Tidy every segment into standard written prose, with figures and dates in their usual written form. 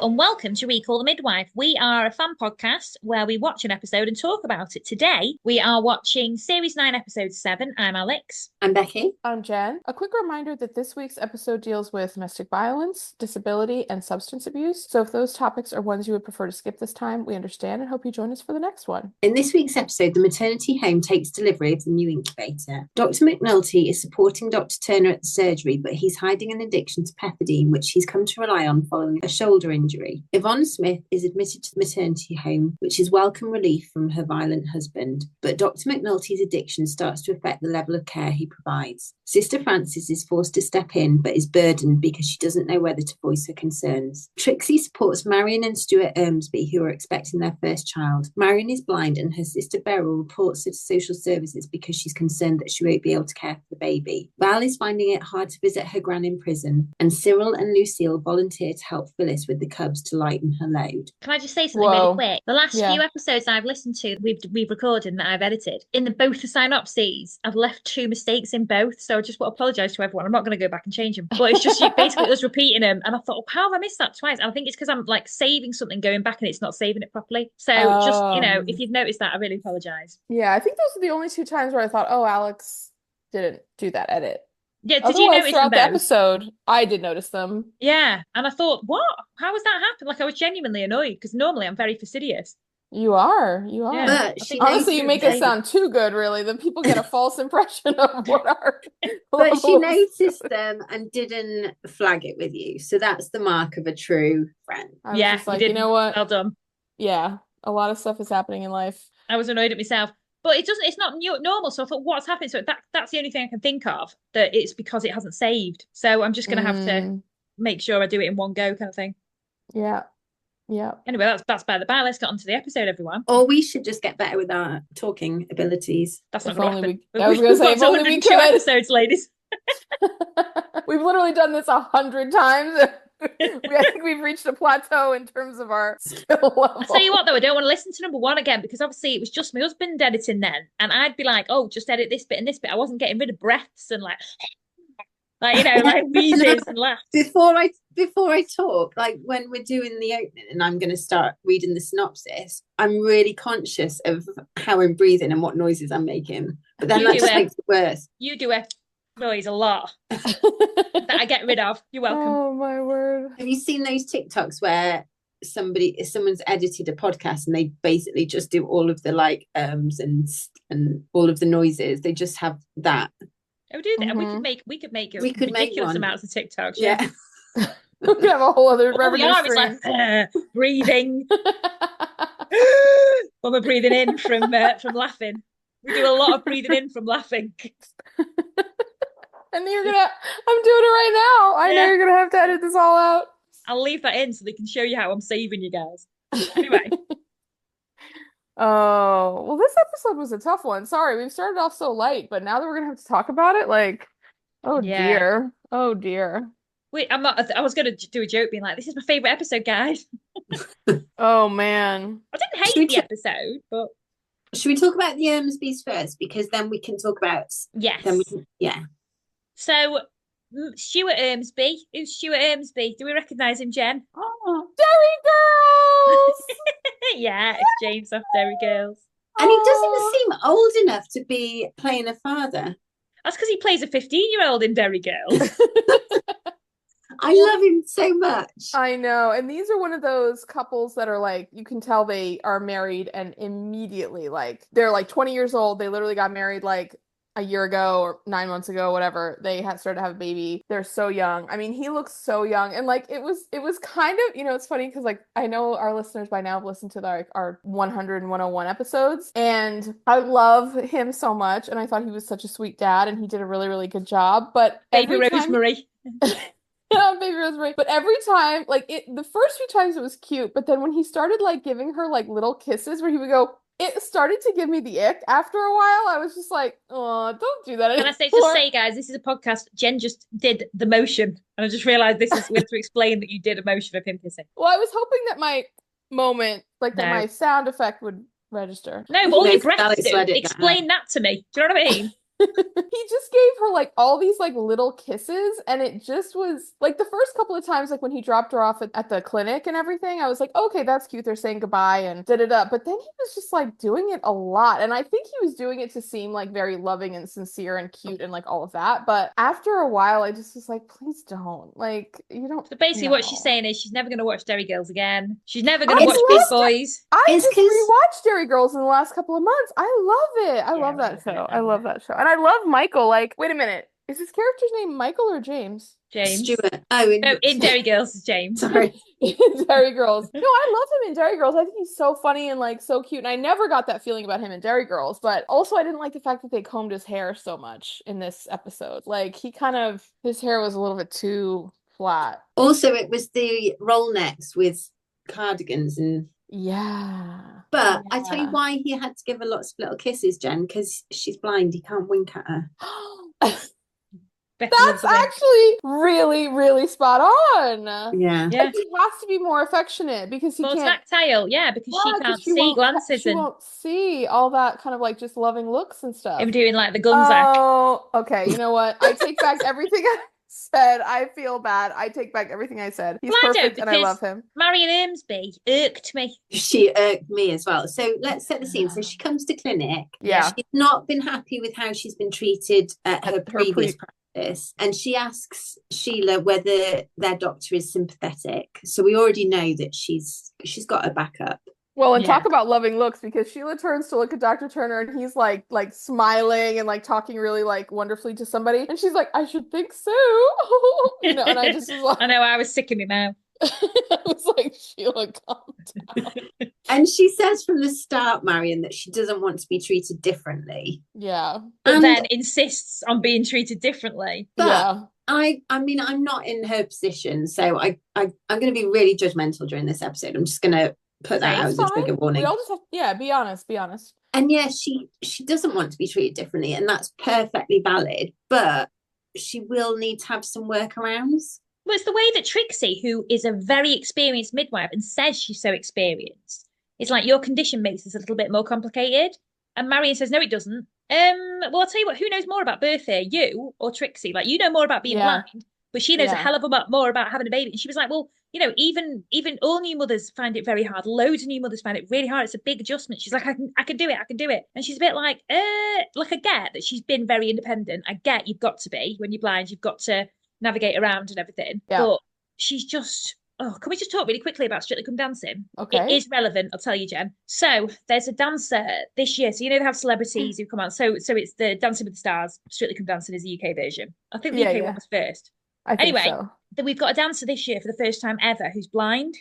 and welcome to Recall the Midwife. We are a fan podcast where we watch an episode and talk about it. Today, we are watching Series 9, Episode 7. I'm Alex. I'm Becky. I'm Jen. A quick reminder that this week's episode deals with domestic violence, disability, and substance abuse. So if those topics are ones you would prefer to skip this time, we understand and hope you join us for the next one. In this week's episode, the maternity home takes delivery of the new incubator. Dr. McNulty is supporting Dr. Turner at the surgery, but he's hiding an addiction to pethidine, which he's come to rely on following a shoulder injury. Yvonne Smith is admitted to the maternity home, which is welcome relief from her violent husband. But Dr. McNulty's addiction starts to affect the level of care he provides. Sister Frances is forced to step in, but is burdened because she doesn't know whether to voice her concerns. Trixie supports Marion and Stuart Ermsby, who are expecting their first child. Marion is blind, and her sister Beryl reports her to social services because she's concerned that she won't be able to care for the baby. Val is finding it hard to visit her gran in prison, and Cyril and Lucille volunteer to help Phyllis with the cubs to lighten her load. Can I just say something really quick? The last few episodes I've listened to, we've recorded and that I've edited, in both the synopses, I've left 2 mistakes in both, so I just want to apologise to everyone. I'm not going to go back and change them, but it's just basically us repeating them, and I thought, how have I missed that twice? And I think it's because I'm like saving something, going back, and it's not saving it properly. So just, if you've noticed that, I really apologise. Yeah, I think those are the only 2 times where I thought, oh, Alex didn't do that edit. Yeah, did you notice throughout them the episode? I did notice them. Yeah, and I thought, what? How has that happened? Like, I was genuinely annoyed because normally I'm very fastidious. You are. Yeah. Honestly, you make us sound too good, really. Then people get a false impression of what our But she noticed them and didn't flag it with you. So that's the mark of a true friend. I was just like, you know what? Well done. Yeah, a lot of stuff is happening in life. I was annoyed at myself. But it's not normal. So I thought, what's happening? So that's the only thing I can think of, that it's because it hasn't saved. So I'm just going to have to make sure I do it in one go, kind of thing. Yeah. Yeah. Anyway, that's by the by. Let's get on to the episode, everyone. Or we should just get better with our talking abilities. That's not going to happen. I was going to say, if only we could. Episodes, ladies. We've literally done this 100 times. I think we've reached a plateau in terms of our skill level. I'll tell you what, though, I don't want to listen to number 1 again, because obviously it was just my husband editing then, and I'd be like, oh, just edit this bit and this bit. I wasn't getting rid of breaths and like wheezes and laughs. Before I talk, like when we're doing the opening and I'm going to start reading the synopsis, I'm really conscious of how I'm breathing and what noises I'm making. But then that just makes it worse. You do a noise a lot that I get rid of. You're welcome. Oh my word. Have you seen those TikToks where someone's edited a podcast and they basically just do all of the like and all of the noises? They just have that. Oh, do that. We could make ridiculous amounts of TikToks. Yeah. We could have a whole other revenue stream. Like, breathing. When we're breathing in from laughing. We do a lot of breathing in from laughing. And I'm doing it right now. I know you're gonna have to edit this all out. I'll leave that in so they can show you how I'm saving you guys. Anyway. Oh, well, this episode was a tough one. Sorry, we've started off so light, but now that we're gonna have to talk about it, like, dear. Oh dear. Wait, I'm not. I was gonna do a joke being like, this is my favorite episode, guys. Oh man. I didn't hate the episode, but should we talk about the Ermsbys first? Because then we can talk about So Stuart Ermsby. Who's Stuart Ermsby? Do we recognise him, Jen? Oh, Derry Girls! Yeah, it's James off Derry Girls. And he doesn't seem old enough to be playing a father. That's because he plays a 15-year-old in Derry Girls. I love him so much. I know. And these are one of those couples that are like, you can tell they are married and immediately, like, they're like 20 years old. They literally got married like a year ago or 9 months ago, whatever. They had started to have a baby. They're so young. I mean, he looks so young. And like, it was kind of, it's funny because like, I know our listeners by now have listened to our 100 and 101 episodes. And I love him so much. And I thought he was such a sweet dad and he did a really, really good job. But Baby Rosemary. Yeah, Baby Rosemary. But every time, like, the first few times it was cute, but then when he started, like, giving her, like, little kisses where he would go, it started to give me the ick. After a while, I was just like, oh, don't do that anymore. Can I just say, guys, this is a podcast. Jen just did the motion. And I just realised we have to explain that you did a motion of him kissing. Well, I was hoping that my moment, that my sound effect would register. No, but all your breaths do. Explain that to me. Do you know what I mean? He just gave her like all these like little kisses, and it just was like the first couple of times, like when he dropped her off at the clinic and everything, I was like, okay, that's cute. They're saying goodbye and da da da. But then he was just like doing it a lot. And I think he was doing it to seem like very loving and sincere and cute and like all of that. But after a while, I just was like, please don't. Like, you don't. So basically, no. what she's saying is she's never going to watch Derry Girls again. She's never going I to watch Big loved Boys. I It's just 'cause- rewatched Derry Girls in the last couple of months. I love it. I Yeah, love that love show. it, I love love it. that show. And I love Michael. Like, wait a minute. Is his character's name Michael or James? James. Stuart. Oh, No, in Derry Girls is James. sorry. In Derry Girls. No, I love him in Derry Girls. I think he's so funny and like so cute. And I never got that feeling about him in Derry Girls. But also, I didn't like the fact that they combed his hair so much in this episode. Like, his hair was a little bit too flat. Also, it was the roll necks with cardigans and. Yeah. But I tell you Yeah. why he had to give her lots of little kisses, Jen, because she's blind. He can't wink at her. Becky That's loves it. actually really, really spot on. Yeah. Yeah. Like, he has to be more affectionate because he More can't. tactile, yeah, because she Yeah, 'cause can't she see won't- glances She and won't see all that kind of like just loving looks and stuff. him doing like the Gunzak. Oh, okay. You know what? I take back everything I said. I feel bad. I take back everything I said. He's Well, I don't, perfect and I because love him. Marion Ermsby irked me. She irked me as well. So let's set the scene. So she comes to clinic. Yeah. She's not been happy with how she's been treated at her previous practice. And she asks Sheila whether their doctor is sympathetic. So we already know that she's got her back up. Well, and Yeah. talk about loving looks, because Sheila turns to look at Dr. Turner and he's like smiling and like talking really like wonderfully to somebody. And she's like, I should think so. You know, and I just was like, I know, I was sick in my mouth. I was like, Sheila, calm down. And she says from the start, Marion, that she doesn't want to be treated differently. Yeah. But And- then insists on being treated differently. But Yeah. I mean, I'm not in her position, so I'm going to be really judgmental during this episode. I'm just going to put that Okay, out it's as a trigger warning. We all just have, yeah, be honest, be honest. And yeah, she doesn't want to be treated differently, and that's perfectly valid. But she will need to have some workarounds. Well, it's the way that Trixie, who is a very experienced midwife and says she's so experienced, it's like your condition makes this a little bit more complicated. And Marion says, no, it doesn't. Well, I'll tell you what, who knows more about birth here, you or Trixie? Like, you know more about being Yeah. blind, but she knows a Yeah. hell of a lot more about having a baby. And she was like, well, you know, even all new mothers find it very hard. Loads of new mothers find it really hard. It's a big adjustment. She's like, I can do it. And she's a bit like I get that she's been very independent. I get you've got to be when you're blind, you've got to navigate around and everything. Yeah. But she's just, can we just talk really quickly about Strictly Come Dancing? Okay. It is relevant, I'll tell you, Jen. So there's a dancer this year. So you know they have celebrities who come on. So it's the Dancing with the Stars. Strictly Come Dancing is the UK version. I think the UK one was first. I think Anyway, so. Then we've got a dancer this year for the first time ever who's blind,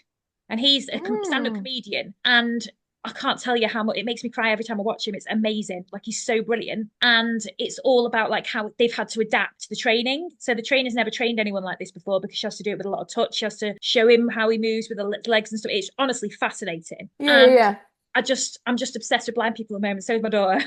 and he's a stand-up comedian. And I can't tell you how much it makes me cry every time I watch him. It's amazing. Like, he's so brilliant. And it's all about like how they've had to adapt to the training. So the trainer's never trained anyone like this before, because she has to do it with a lot of touch. She has to show him how he moves with the legs and stuff. It's honestly fascinating. Yeah. I'm just obsessed with blind people at the moment. So is my daughter.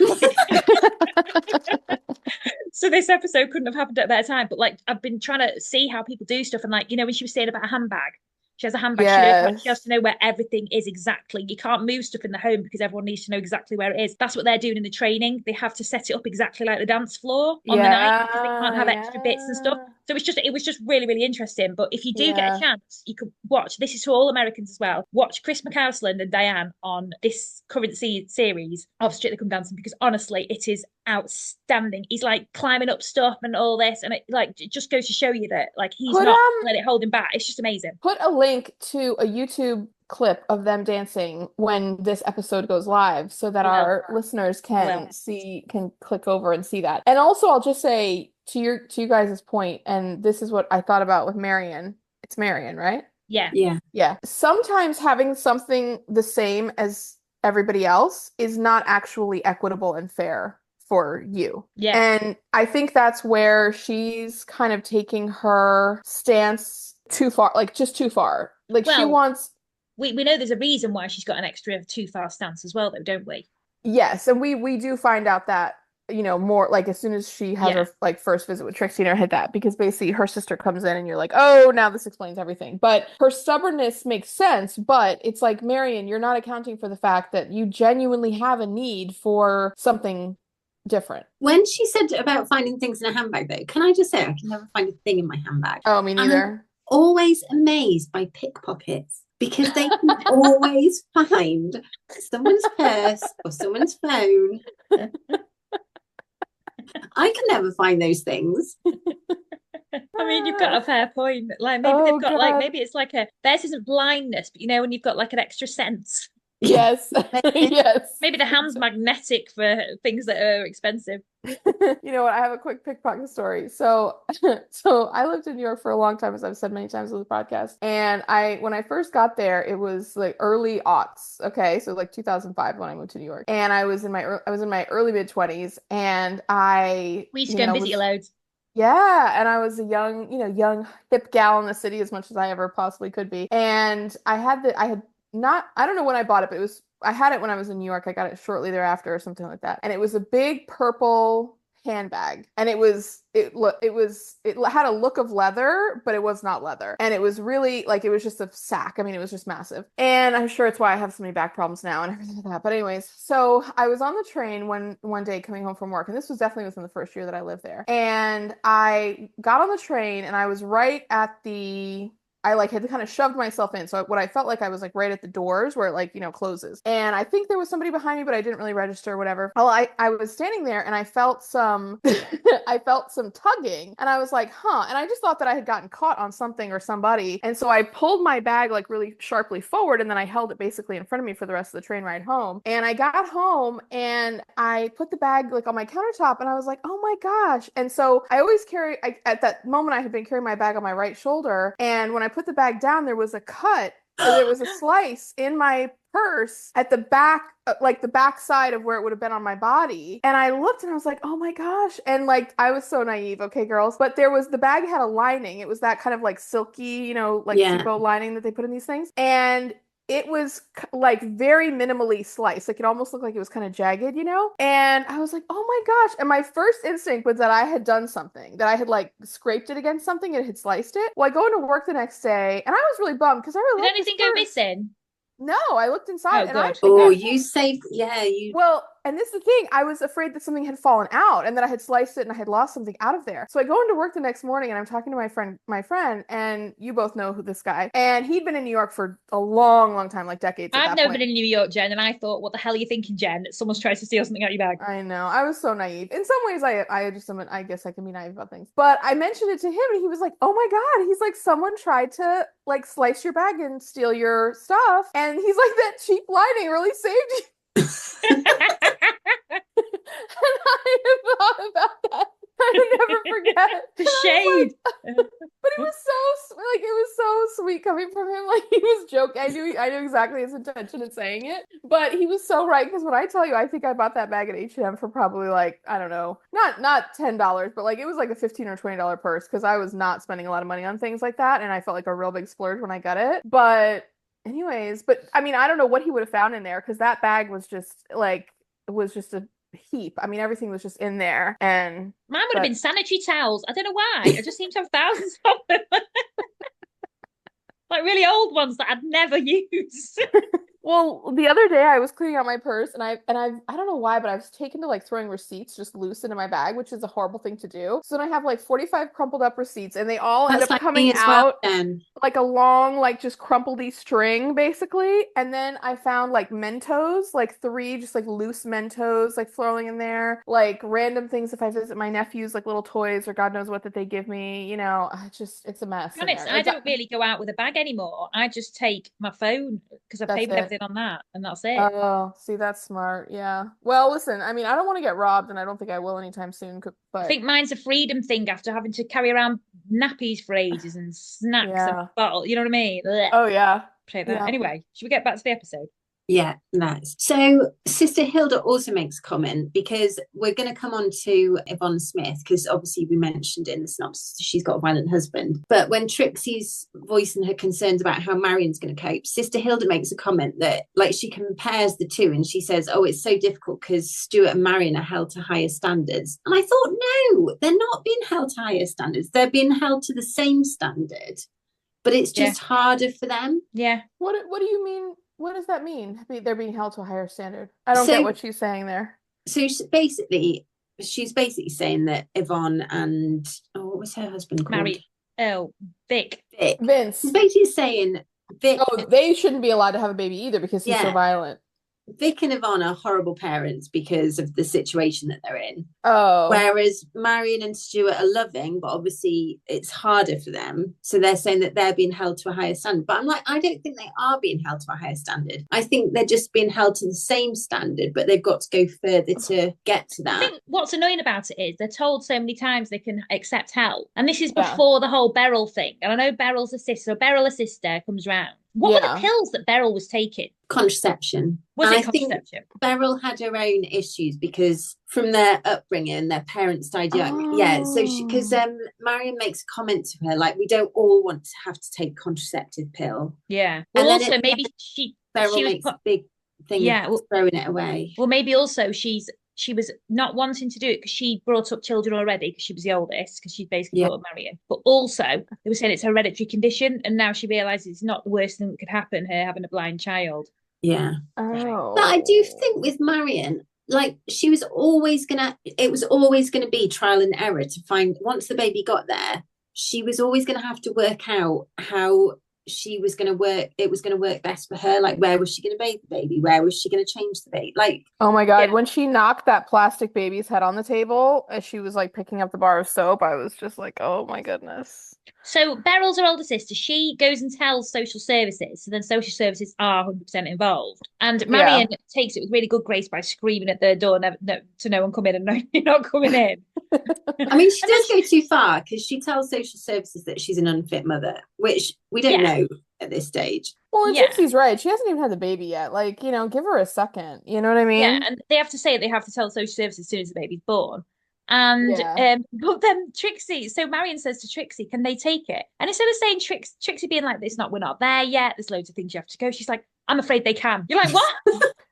So this episode couldn't have happened at a better time. But like, I've been trying to see how people do stuff. And like, you know, when she was saying about a handbag, she has a handbag. Yes. She has to know where everything is exactly. You can't move stuff in the home because everyone needs to know exactly where it is. That's what they're doing in the training. They have to set it up exactly like the dance floor on the night, because they can't have extra bits and stuff. So it was just really, really interesting. But if you do get a chance, you could watch. This is to all Americans as well. Watch Chris McCausland and Diane on this current series of Strictly Come Dancing, because honestly, it is outstanding. He's like climbing up stuff and all this, and it just goes to show you that like he's not let it hold him back. It's just amazing. Put a link to a YouTube clip of them dancing when this episode goes live, so that our listeners can click over and see that. And also, I'll just say to you guys' point, and this is what I thought about with Marion. It's Marion, right? Yeah. Sometimes having something the same as everybody else is not actually equitable and fair for you. Yeah. And I think that's where she's kind of taking her stance too far, like just too far. Like, she wants. We know there's a reason why she's got an extra too far stance as well, though, don't we? Yes, and we do find out that, you know, more like as soon as she has her like first visit with Trixie, and hit that, because basically her sister comes in and you're like, oh, now this explains everything. But her stubbornness makes sense, but it's like, Marion, you're not accounting for the fact that you genuinely have a need for something different. When she said about finding things in a handbag, though, can I just say I can never find a thing in my handbag. Oh, me neither. I'm always amazed by pickpockets because they can always find someone's purse or someone's phone. I can never find those things. I mean, you've got a fair point. Like maybe they've got like maybe it's like theirs isn't blindness, but you know when you've got like an extra sense. Yes. Yes. Maybe the hand's magnetic for things that are expensive. You know what? I have a quick pickpocket story. So I lived in New York for a long time, as I've said many times on the podcast. And when I first got there, it was like early aughts. Okay, so like 2005 when I moved to New York, and I was in my early mid-20s, and We used to go and visit you loads. Yeah, and I was a young hip gal in the city as much as I ever possibly could be. And I had not, I don't know when I bought it, but I had it when I was in New York. I got it shortly thereafter or something like that. And it was a big purple handbag. And it had a look of leather, but it was not leather. And it was really like, it was just a sack. I mean, it was just massive. And I'm sure it's why I have so many back problems now and everything like that. But anyways, so I was on the train one day coming home from work, and this was definitely within the first year that I lived there. And I got on the train and I was right at I like had kind of shoved myself in. So what I felt like I was like right at the doors where it like, closes. And I think there was somebody behind me, but I didn't really register or whatever. Well, I was standing there and I felt some tugging, and I was like, huh. And I just thought that I had gotten caught on something or somebody. And so I pulled my bag like really sharply forward, and then I held it basically in front of me for the rest of the train ride home. And I got home and I put the bag like on my countertop, and I was like, oh my gosh. And so I always at that moment I had been carrying my bag on my right shoulder. And when I put the bag down, there was a cut, or there was a slice in my purse at the back, like the back side of where it would have been on my body. And I looked and I was like, oh my gosh. And like, I was so naive. Okay, girls. But the bag had a lining. It was that kind of like silky, Tipo lining that they put in these things. And it was like very minimally sliced. Like it almost looked like it was kind of jagged, And I was like, oh my gosh. And my first instinct was that I had done something, that I had like scraped it against something and had sliced it. Well, I go into work the next day and I was really bummed because I really Did anything go missing? No, I looked inside and I you saved, Well, and this is the thing, I was afraid that something had fallen out and that I had sliced it and I had lost something out of there. So I go into work the next morning and I'm talking to my friend, and you both know who this guy, and he'd been in New York for a long, long time, like decades. I've never been in New York, Jen, and I thought, what the hell are you thinking, Jen? Someone's trying to steal something out your bag. I know. I was so naive. In some ways, I guess I can be naive about things. But I mentioned it to him and he was like, oh my God. He's like, someone tried to like slice your bag and steal your stuff. And he's like, that cheap lining really saved you. And I have thought about that. I will never forget. The shade. But it was so sweet coming from him. Like he was joking. I knew exactly his intention in saying it. But he was so right, because when I tell you, I think I bought that bag at H&M for probably like, I don't know, not $10, but like it was like a $15 or $20 purse, because I was not spending a lot of money on things like that, and I felt like a real big splurge when I got it. But anyways, I mean, I don't know what he would have found in there, because that bag was just a heap. I mean, everything was just in there. And mine would have been sanitary towels. I don't know why. I just seem to have thousands of them. Like really old ones that I'd never use. Well, the other day I was cleaning out my purse, and I don't know why, but I was taken to like throwing receipts just loose into my bag, which is a horrible thing to do. So then I have like 45 crumpled up receipts, and they all end up coming out like a long, like just crumpledy string basically. And then I found like Mentos, like 3 just like loose Mentos like flowing in there, like random things if I visit my nephews, like little toys or God knows what that they give me, it's a mess. To be honest, I don't really go out with a bag anymore. I just take my phone because I pay for everything on that, and that's it. Oh, see, that's smart. Yeah. Well, listen, I mean, I don't want to get robbed, and I don't think I will anytime soon. But I think mine's a freedom thing after having to carry around nappies for ages and snacks and bottle. You know what I mean? Blech. Oh yeah. Anyway, should we get back to the episode? Yeah, nice. So Sister Hilda also makes a comment, because we're going to come on to Yvonne Smith, because obviously we mentioned in the synopsis she's got a violent husband. But when Trixie's voicing her concerns about how Marion's going to cope, Sister Hilda makes a comment that like she compares the two, and she says, oh, it's so difficult because Stuart and Marion are held to higher standards. And I thought, no, they're not being held to higher standards. They're being held to the same standard, but it's just harder for them. Yeah. What do you mean? What does that mean? They're being held to a higher standard. I don't get what she's saying there. So basically, she's basically saying that Yvonne and what was her husband called? Vic. Vince. She's basically saying Vic. Oh, they shouldn't be allowed to have a baby either because he's so violent. Vic and Yvonne are horrible parents because of the situation that they're in. Oh. Whereas Marion and Stuart are loving, but obviously it's harder for them. So they're saying that they're being held to a higher standard. But I'm like, I don't think they are being held to a higher standard. I think they're just being held to the same standard, but they've got to go further to get to that. I think what's annoying about it is they're told so many times they can accept help. And this is before the whole Beryl thing. And I know Beryl's a sister. So Beryl, a sister, comes round. What were the pills that Beryl was taking? Contraception. Was it contraception? Think Beryl had her own issues because from their upbringing, their parents died young. Yeah, so because Marion makes a comment to her like, we don't all want to have to take a contraceptive pill. Yeah. Well, and also maybe Beryl makes a big thing of throwing it away. Well, maybe also she was not wanting to do it because she brought up children already because she was the oldest, because she basically brought up Marion. But also, they were saying it's a hereditary condition, and now she realises it's not the worst thing that could happen, her having a blind child. Yeah. Oh. But I do think with Marion, like it was always gonna be trial and error to find, once the baby got there, she was always gonna have to work out how she was going to work, it was going to work best for her. Like, where was she going to bathe the baby? Where was she going to change the baby? Like, oh my God, when she knocked that plastic baby's head on the table as she was like picking up the bar of soap, I was just like, oh my goodness. So Beryl's her older sister. She goes and tells social services. So then social services are 100% involved. And Marion takes it with really good grace by screaming at their door to no one come in, and no, you're not coming in. I mean, she does go too far because she tells social services that she's an unfit mother, which we don't know at this stage. Well, and Trixie's right. She hasn't even had the baby yet. Like, you know, give her a second. You know what I mean? Yeah, and they have to tell social services as soon as the baby's born. And but then Trixie, so Marion says to Trixie, can they take it? And instead of saying Trixie being like, we're not there yet, there's loads of things you have to go, she's like, I'm afraid they can. You're like, what?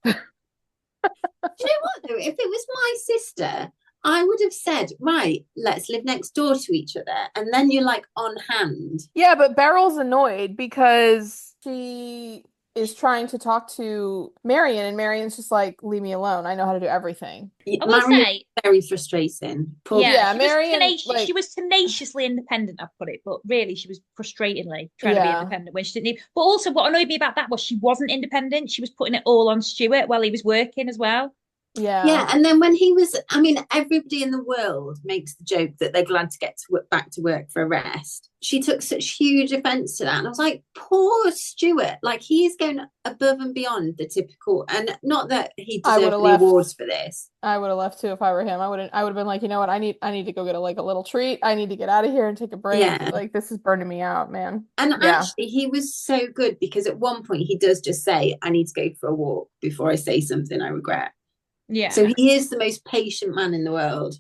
Do you know what though? If it was my sister, I would have said, right, let's live next door to each other. And then you're like on hand. Yeah, but Beryl's annoyed because she is trying to talk to Marion, and Marion's just like, leave me alone. I know how to do everything. I will say, very frustrating. Marion, she was tenaciously independent, I've put it, but really she was frustratingly trying to be independent when she didn't need. But also what annoyed me about that was she wasn't independent. She was putting it all on Stuart while he was working as well. Yeah, and then when he was, I mean, everybody in the world makes the joke that they're glad to get back to work for a rest. She took such huge offence to that, and I was like, poor Stuart, like he is going above and beyond the typical, and not that he deserved the awards for this. I would have left too if I were him. I would have been like, you know what, I need to go get a little treat. I need to get out of here and take a break. Yeah. Like, this is burning me out, man. And actually, he was so good because at one point he does just say, I need to go for a walk before I say something I regret. Yeah. So he is the most patient man in the world.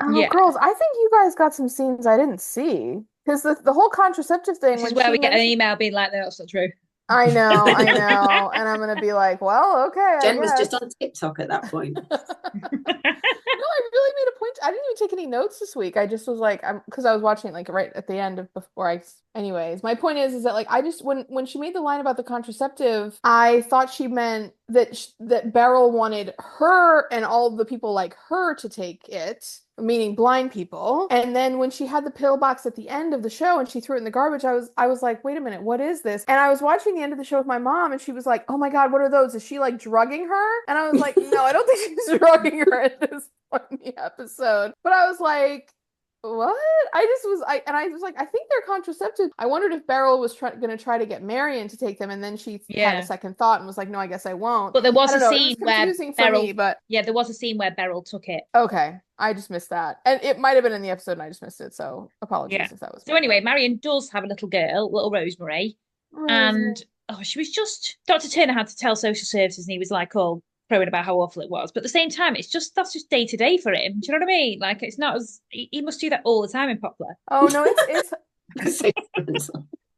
Oh, girls, I think you guys got some scenes I didn't see. Because the whole contraceptive thing. This is where we get an email being like, no, that's not true. I know. And I'm going to be like, well, okay. Jen was just on TikTok at that point. No, I really made a point. I didn't even take any notes this week. I just was like, because I was watching it like right at the end of before anyways, my point is that like, I just, when she made the line about the contraceptive, I thought she meant that Beryl wanted her and all the people like her to take it, meaning blind people. And then when she had the pill box at the end of the show and she threw it in the garbage, I was like, wait a minute, what is this? And I was watching the end of the show with my mom, and she was like, oh my God, what are those? Is she like drugging her? And I was like, no, I don't think she's drugging her at this point in the episode. But I was like, what? I was like, I think they're contraceptive. I wondered if Beryl was going to try to get Marion to take them, and then she had a second thought and was like, no, I guess I won't. But there was a scene where Beryl, there was a scene where Beryl took it. Okay, I just missed that, and it might have been in the episode, and I just missed it. So apologies if that was. So anyway, Marion does have a little girl, little Rosemary. And she was just, Dr. Turner had to tell social services, and he was like, oh, crowing about how awful it was, but at the same time, that's just day to day for him. Do you know what I mean? Like, it's not as he must do that all the time in Poplar. Oh no,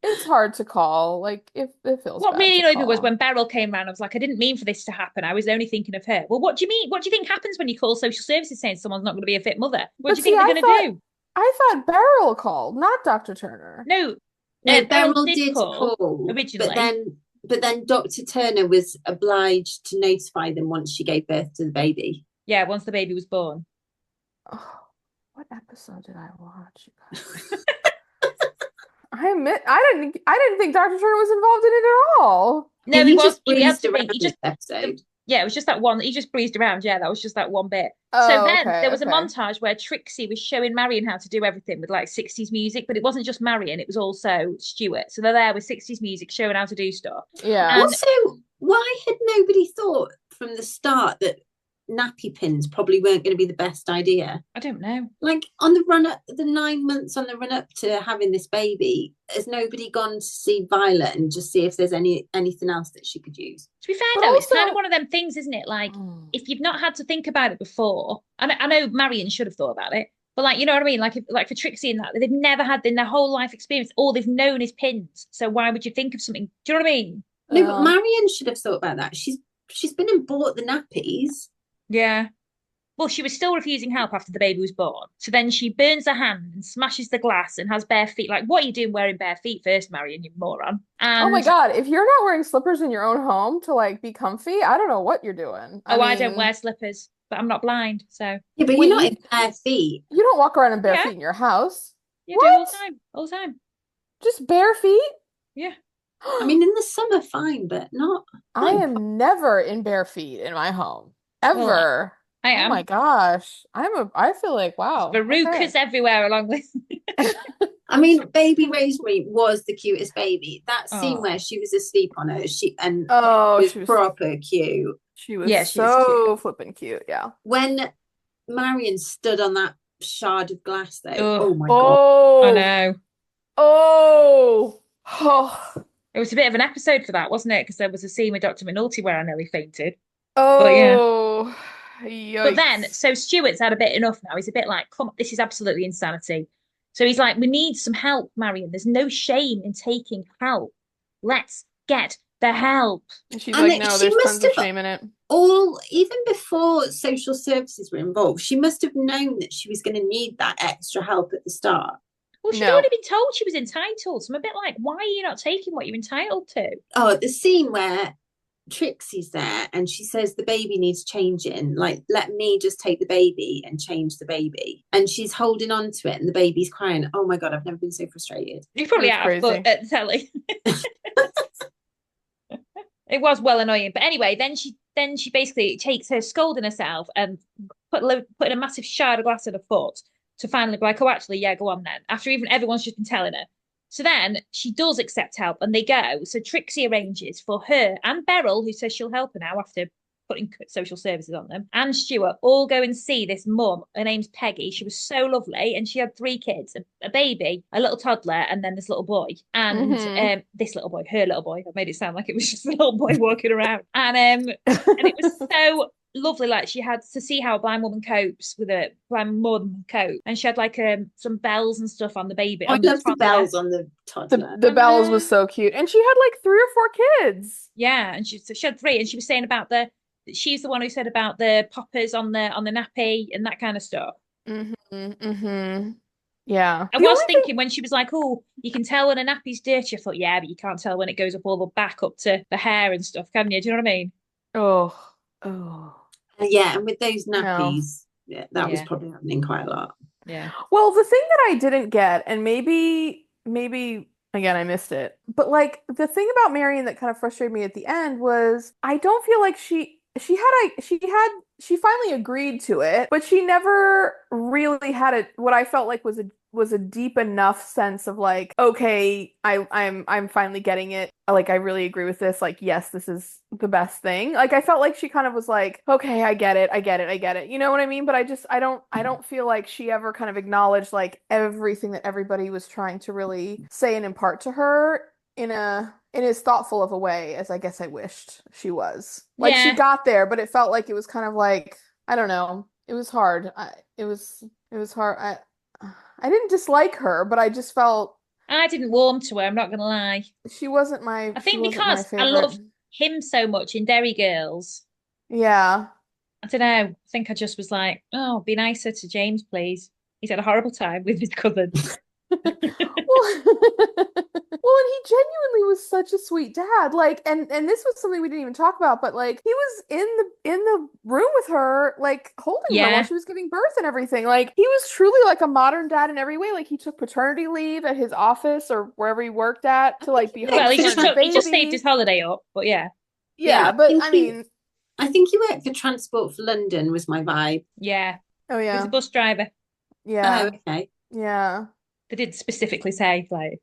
it's hard to call. Like, it feels. What really annoyed me was when Beryl came around. I was like, I didn't mean for this to happen. I was only thinking of her. Well, what do you mean? What do you think happens when you call social services saying someone's not going to be a fit mother? What do you think they're going to do? I thought Beryl called, not Dr. Turner. No, Beryl did call originally, But then Dr. Turner was obliged to notify them once she gave birth to the baby. Yeah, once the baby was born. Oh, what episode did I watch, you guys? I didn't think Dr. Turner was involved in it at all. No, He he was. just He had breezed to around think. He this just. episode. Yeah, it was just that one. He just breezed around. Yeah, that was just that one bit. So Oh, then okay, there was a okay. montage where Trixie was showing Marion how to do everything with like 60s music, but it wasn't just Marion, it was also Stuart. So they're there with 60s music showing how to do stuff. Yeah. And Also, why had nobody thought from the start that nappy pins probably weren't going to be the best idea? I don't know. Like on the run up, the 9 months on the run up to having this baby, has nobody gone to see Violet and just see if there's anything else that she could use? To be fair But though, it's kind of also, one of them things, isn't it? Like if you've not had to think about it before, I know Marion should have thought about it, but like you know what I mean? Like for Trixie and that, they've never had in their whole life experience, all they've known is pins. So why would you think of something? Do you know what I mean? No, but Marion should have thought about that. She's been and bought the nappies. Yeah. Well, she was still refusing help after the baby was born. So then she burns her hand and smashes the glass and has bare feet. Like, what are you doing wearing bare feet first, Marion, you moron? oh my And God, if you're not wearing slippers in your own home to like be comfy, I don't know what you're doing. I don't wear slippers, but I'm not blind, so Yeah, but Wait, you're not in bare feet. you don't walk around in bare yeah, feet in your house. you do all What? the time, all the time. Just bare feet? Yeah. I mean, in the summer, fine, but not. I am never in bare feet in my home. Well, Ever. I Oh am. my gosh. I feel like, wow. Verrucas everywhere along with. I mean, baby Rosemary was the cutest baby. That scene Oh. where she was asleep on her, Oh, was proper cute. She was Yeah, she is so cute. flippin' cute, yeah. When Marion stood on that shard of glass, though, Ugh. oh my God. Oh, I know. oh, oh, It was a bit of an episode for that, wasn't it? Because there was a scene with Dr. McNulty where I nearly fainted. But yeah. oh, But then, yikes. so Stuart's had a bit enough now. He's a bit like, come on, this is absolutely insanity. So he's like, we need some help, Marion. There's no shame in taking help. Let's get the help. And she's And like, no, she there's must tons of have shame in it. even before social services were involved, she must have known that she was going to need that extra help at the start. Well, she'd No. already been told she was entitled. So I'm a bit like, why are you not taking what you're entitled to? Oh, the scene where Trixie's there and she says the baby needs changing. Like, let me just take the baby and change the baby. And she's holding on to it and the baby's crying. Oh my God, I've never been so frustrated. You probably It was have, crazy. but at the telly. It was well annoying. But anyway, then she basically takes her scolding herself and putting a massive shard of glass at her foot to finally be like, oh, actually, yeah, go on then. After even everyone's just been telling her. So then she does accept help and they go. So Trixie arranges for her and Beryl, who says she'll help her now after putting social services on them, and Stuart all go and see this mum. Her name's Peggy. She was so lovely and she had 3 kids, a baby, a little toddler, and then this little boy. And this little boy, her little boy, I made it sound like it was just a little boy walking around. And it was so lovely. Like she had to see how a blind woman copes with a blind woman cope, and she had like some bells and stuff on the baby. I love the bells on the toddler. The bells was so cute, and she had like 3 or 4 kids. Yeah, and she had 3, and she was saying about she's the one who said about the poppers on the nappy and that kind of stuff. Yeah. I was thinking when she was like, oh, you can tell when a nappy's dirty. I thought, yeah, but you can't tell when it goes up all the back up to the hair and stuff, can you? Do you know what I mean? Oh. Yeah, and with those nappies, that was probably happening quite a lot. Yeah. Well, the thing that I didn't get, and maybe again I missed it, but like the thing about Marion that kind of frustrated me at the end was I don't feel like she finally agreed to it, but she never really had what I felt like was a deep enough sense of like, okay, I'm finally getting it. Like, I really agree with this. Like, yes, this is the best thing. Like, I felt like she kind of was like, okay, I get it. You know what I mean? But I don't feel like she ever kind of acknowledged like everything that everybody was trying to really say and impart to her in as thoughtful of a way as I guess I wished she was. Like, she got there, but it felt like it was kind of like, I don't know. It was hard. It was hard. I didn't dislike her, but I just felt I didn't warm to her, I'm not gonna lie. she wasn't my I think because I love him so much in Derry Girls. Yeah. I don't know. I think I just was like, oh, be nicer to James, please. He's had a horrible time with his cousin. Well, Well, and he genuinely was such a sweet dad. Like, and this was something we didn't even talk about, but like he was in the room with her, like holding her while Yeah. she was giving birth and everything. Like he was truly like a modern dad in every way. Like he took paternity leave at his office or wherever he worked at to like be home Well, with her and her he just saved baby. his holiday up, but yeah. Yeah, but I mean, I think he worked for Transport for London was my vibe. Yeah. oh He was yeah, a bus driver. yeah, Oh, okay. yeah. They did specifically say, like,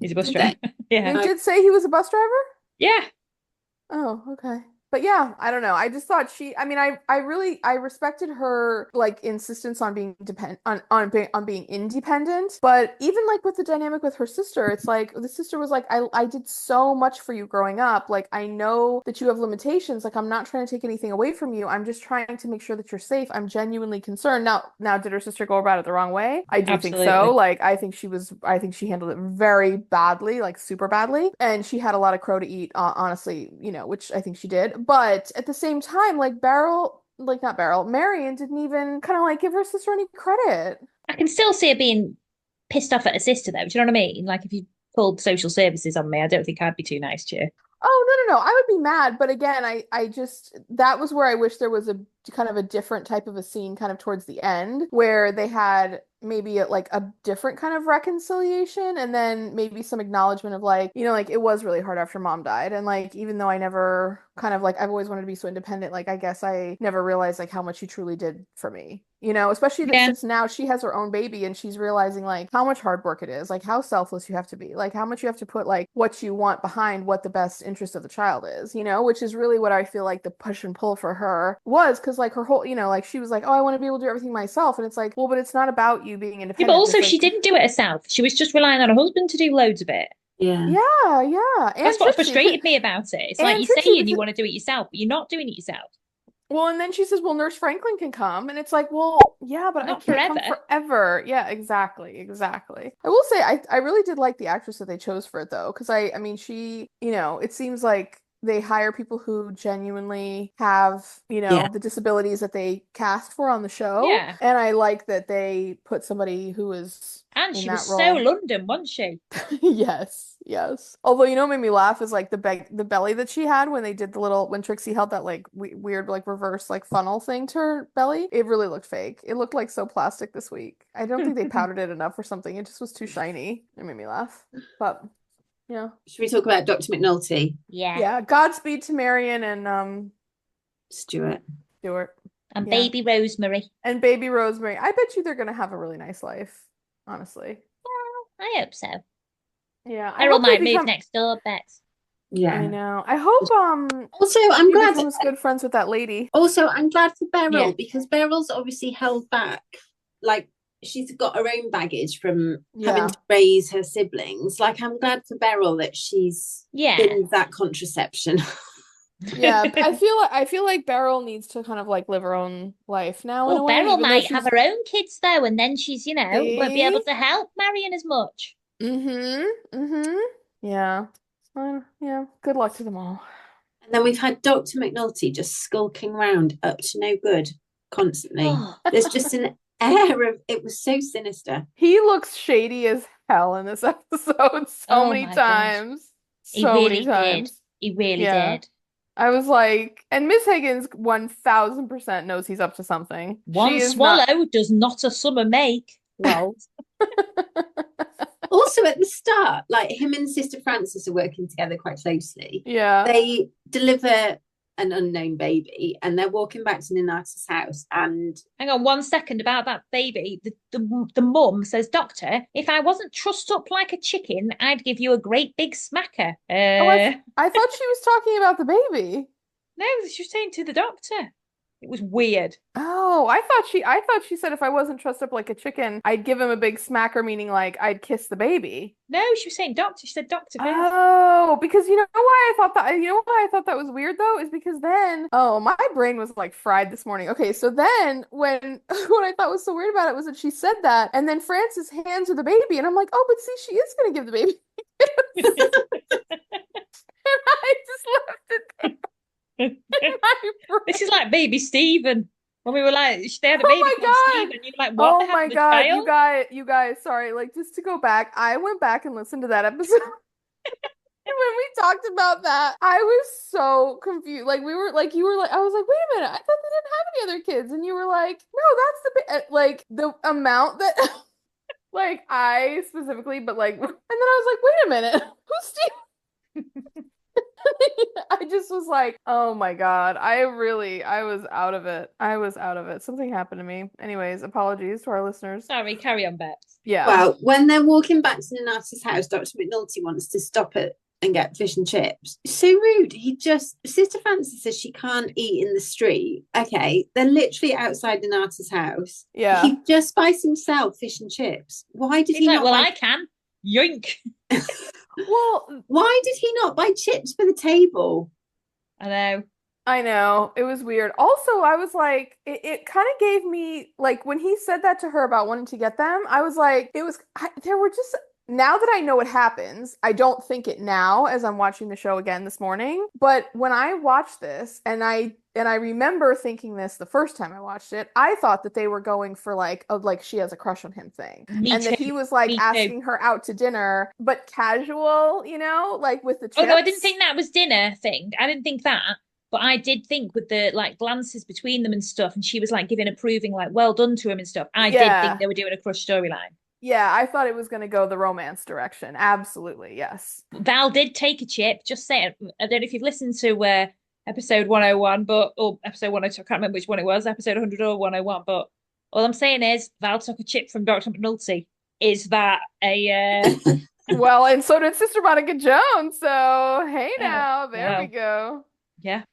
he's a bus Did driver. Yeah. They did say he was a bus driver? Yeah. Oh, okay. But yeah, I don't know. I just thought I mean, I really I respected her like insistence on being on being independent. But even like with the dynamic with her sister, it's like the sister was like, I did so much for you growing up. Like I know that you have limitations. Like I'm not trying to take anything away from you. I'm just trying to make sure that you're safe. I'm genuinely concerned. Now did her sister go about it the wrong way? I do think so. Absolutely. Like I think she handled it very badly, like super badly. And she had a lot of crow to eat, honestly, which I think she did. But at the same time, like not Beryl, Marion didn't even kind of like give her sister any credit. I can still see her being pissed off at her sister, though. Do you know what I mean? Like, if you called social services on me, I don't think I'd be too nice to you. Oh, no, no, no. I would be mad, but again, I just that was where I wish there was a kind of a different type of a scene kind of towards the end where they had maybe like a different kind of reconciliation and then maybe some acknowledgement of like, like it was really hard after mom died and like even though I never kind of like I've always wanted to be so independent, like I guess I never realized like how much she truly did for me. Especially that Yeah. since now she has her own baby and she's realizing like how much hard work it is, like how selfless you have to be, like how much you have to put like what you want behind what the best interest of the child is, which is really what I feel like the push and pull for her was because like her whole, like she was like, oh, I want to be able to do everything myself. And it's like, well, but it's not about you being Yeah, but independent. also It's she like, didn't do it herself. She was just relying on her husband to do loads of it. Yeah. yeah, yeah. And That's what Trixie, frustrated me about it. It's like and you're Trixie, saying you because want to do it yourself, but you're not doing it yourself. well, and then she says, well, Nurse Franklin can come. And it's like, well, yeah, but I Not can't come forever. forever. Yeah, exactly. Exactly. I will say, I really did like the actress that they chose for it, though. Because I mean, she, it seems like they hire people who genuinely have, Yeah. the disabilities that they cast for on the show. Yeah. And I like that they put somebody who is And in she that was so role. London, wasn't she? Yes, yes. Although what made me laugh is like the belly that she had when they did when Trixie held that like weird like reverse like funnel thing to her belly. It really looked fake. It looked like so plastic this week. I don't think they powdered it enough or something. It just was too shiny. It made me laugh. But yeah. Should we talk about Dr. McNulty? Yeah. Yeah. Godspeed to Marion and Stuart. Stuart. And Yeah. baby Rosemary. And baby Rosemary. I bet you they're gonna have a really nice life, honestly. I hope so. Yeah. I Errol hope they might move become next door, Bex. Yeah. I know. I hope Also, I'm he glad. becomes good friends with that lady. Also, I'm glad for Beryl Yeah. because Beryl's obviously held back. Like she's got her own baggage from having to raise her siblings. Like I'm glad for Beryl that she's been that contraception. Yeah, I feel like Beryl needs to kind of like live her own life now in a Well, way, Beryl even though might have she's her own kids though, and then she's, won't be able See? to help Marion as much. Yeah. Yeah. Good luck to them all. And then we've had Dr. McNulty just skulking around up to no good constantly. Oh, There's just an air of it was so sinister. He looks shady as hell in this episode so Oh many my gosh. times. he So really many times. did. He really Yeah. did. I was like, and Miss Higgins 1000% knows he's up to something. One She is swallow not. does not a summer make. Well, Also at the start, like him and Sister Frances are working together quite closely. Yeah. They deliver an unknown baby and they're walking back to Ninata's house and hang on 1 second about that baby. The mum says, Doctor, if I wasn't trussed up like a chicken, I'd give you a great big smacker. Oh, I thought she was talking about the baby. No, she was saying to the doctor. It was weird. Oh, I thought she said if I wasn't trussed up like a chicken, I'd give him a big smacker, meaning like I'd kiss the baby. No, she was saying doctor. She said doctor first. Oh, because why I thought that was weird though, is because then my brain was like fried this morning. Okay, so then when what I thought was so weird about it was that she said that, and then Frances hands her the baby, and I'm like, oh, but see, she is gonna give the baby. And I just left it there. This is like baby Stephen. When we were like, they had a baby called Stephen. You were like, what? Oh my God, you guys, sorry, like just to go back, I went back and listened to that episode. When we talked about that, I was so confused. Like we were like you were like I was like, wait a minute, I thought they didn't have any other kids, and you were like, no, that's like the amount that like I specifically, but like, and then I was like, wait a minute, who's Steve? I just was like, oh my God. I was out of it. I was out of it. Something happened to me. Anyways, apologies to our listeners. Sorry, carry on, Bex. Yeah. Well, when they're walking back to Nana's house, Dr. McNulty wants to stop it and get fish and chips. So rude. Sister Frances says she can't eat in the street. Okay, they're literally outside Nana's house. Yeah. He just buys himself fish and chips. Why did He's he like, not well, buy... I can. Yoink. Well, why did he not buy chips for the table? I know. It was weird. Also, I was like, it kind of gave me, like, when he said that to her about wanting to get them, I was like, there were just, now that I know what happens, I don't think it now as I'm watching the show again this morning. But when I watched this, and I remember thinking this the first time I watched it, I thought that they were going for like she has a crush on him thing. Me too. That he was like Me asking too. her out to dinner, but casual, like with the chips. Although I didn't think that was dinner thing. I didn't think that. But I did think with the like glances between them and stuff, and she was like giving approving, like well done to him and stuff. I did think they were doing a crush storyline. Yeah, I thought it was going to go the romance direction. Absolutely, yes. Val did take a chip. Just saying. I don't know if you've listened to episode 101, or episode 102. I can't remember which one it was, episode 100 or 101. But all I'm saying is Val took a chip from Dr. McNulty. Is that a Well, and so did Sister Monica Jones. So hey now, there we go. Yeah.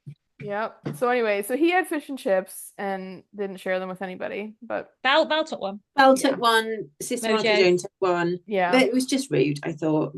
Yep. So anyway, so he had fish and chips and didn't share them with anybody. But Val took one. Val took one. Sister Monica Jones took one. Yeah. But it was just rude, I thought.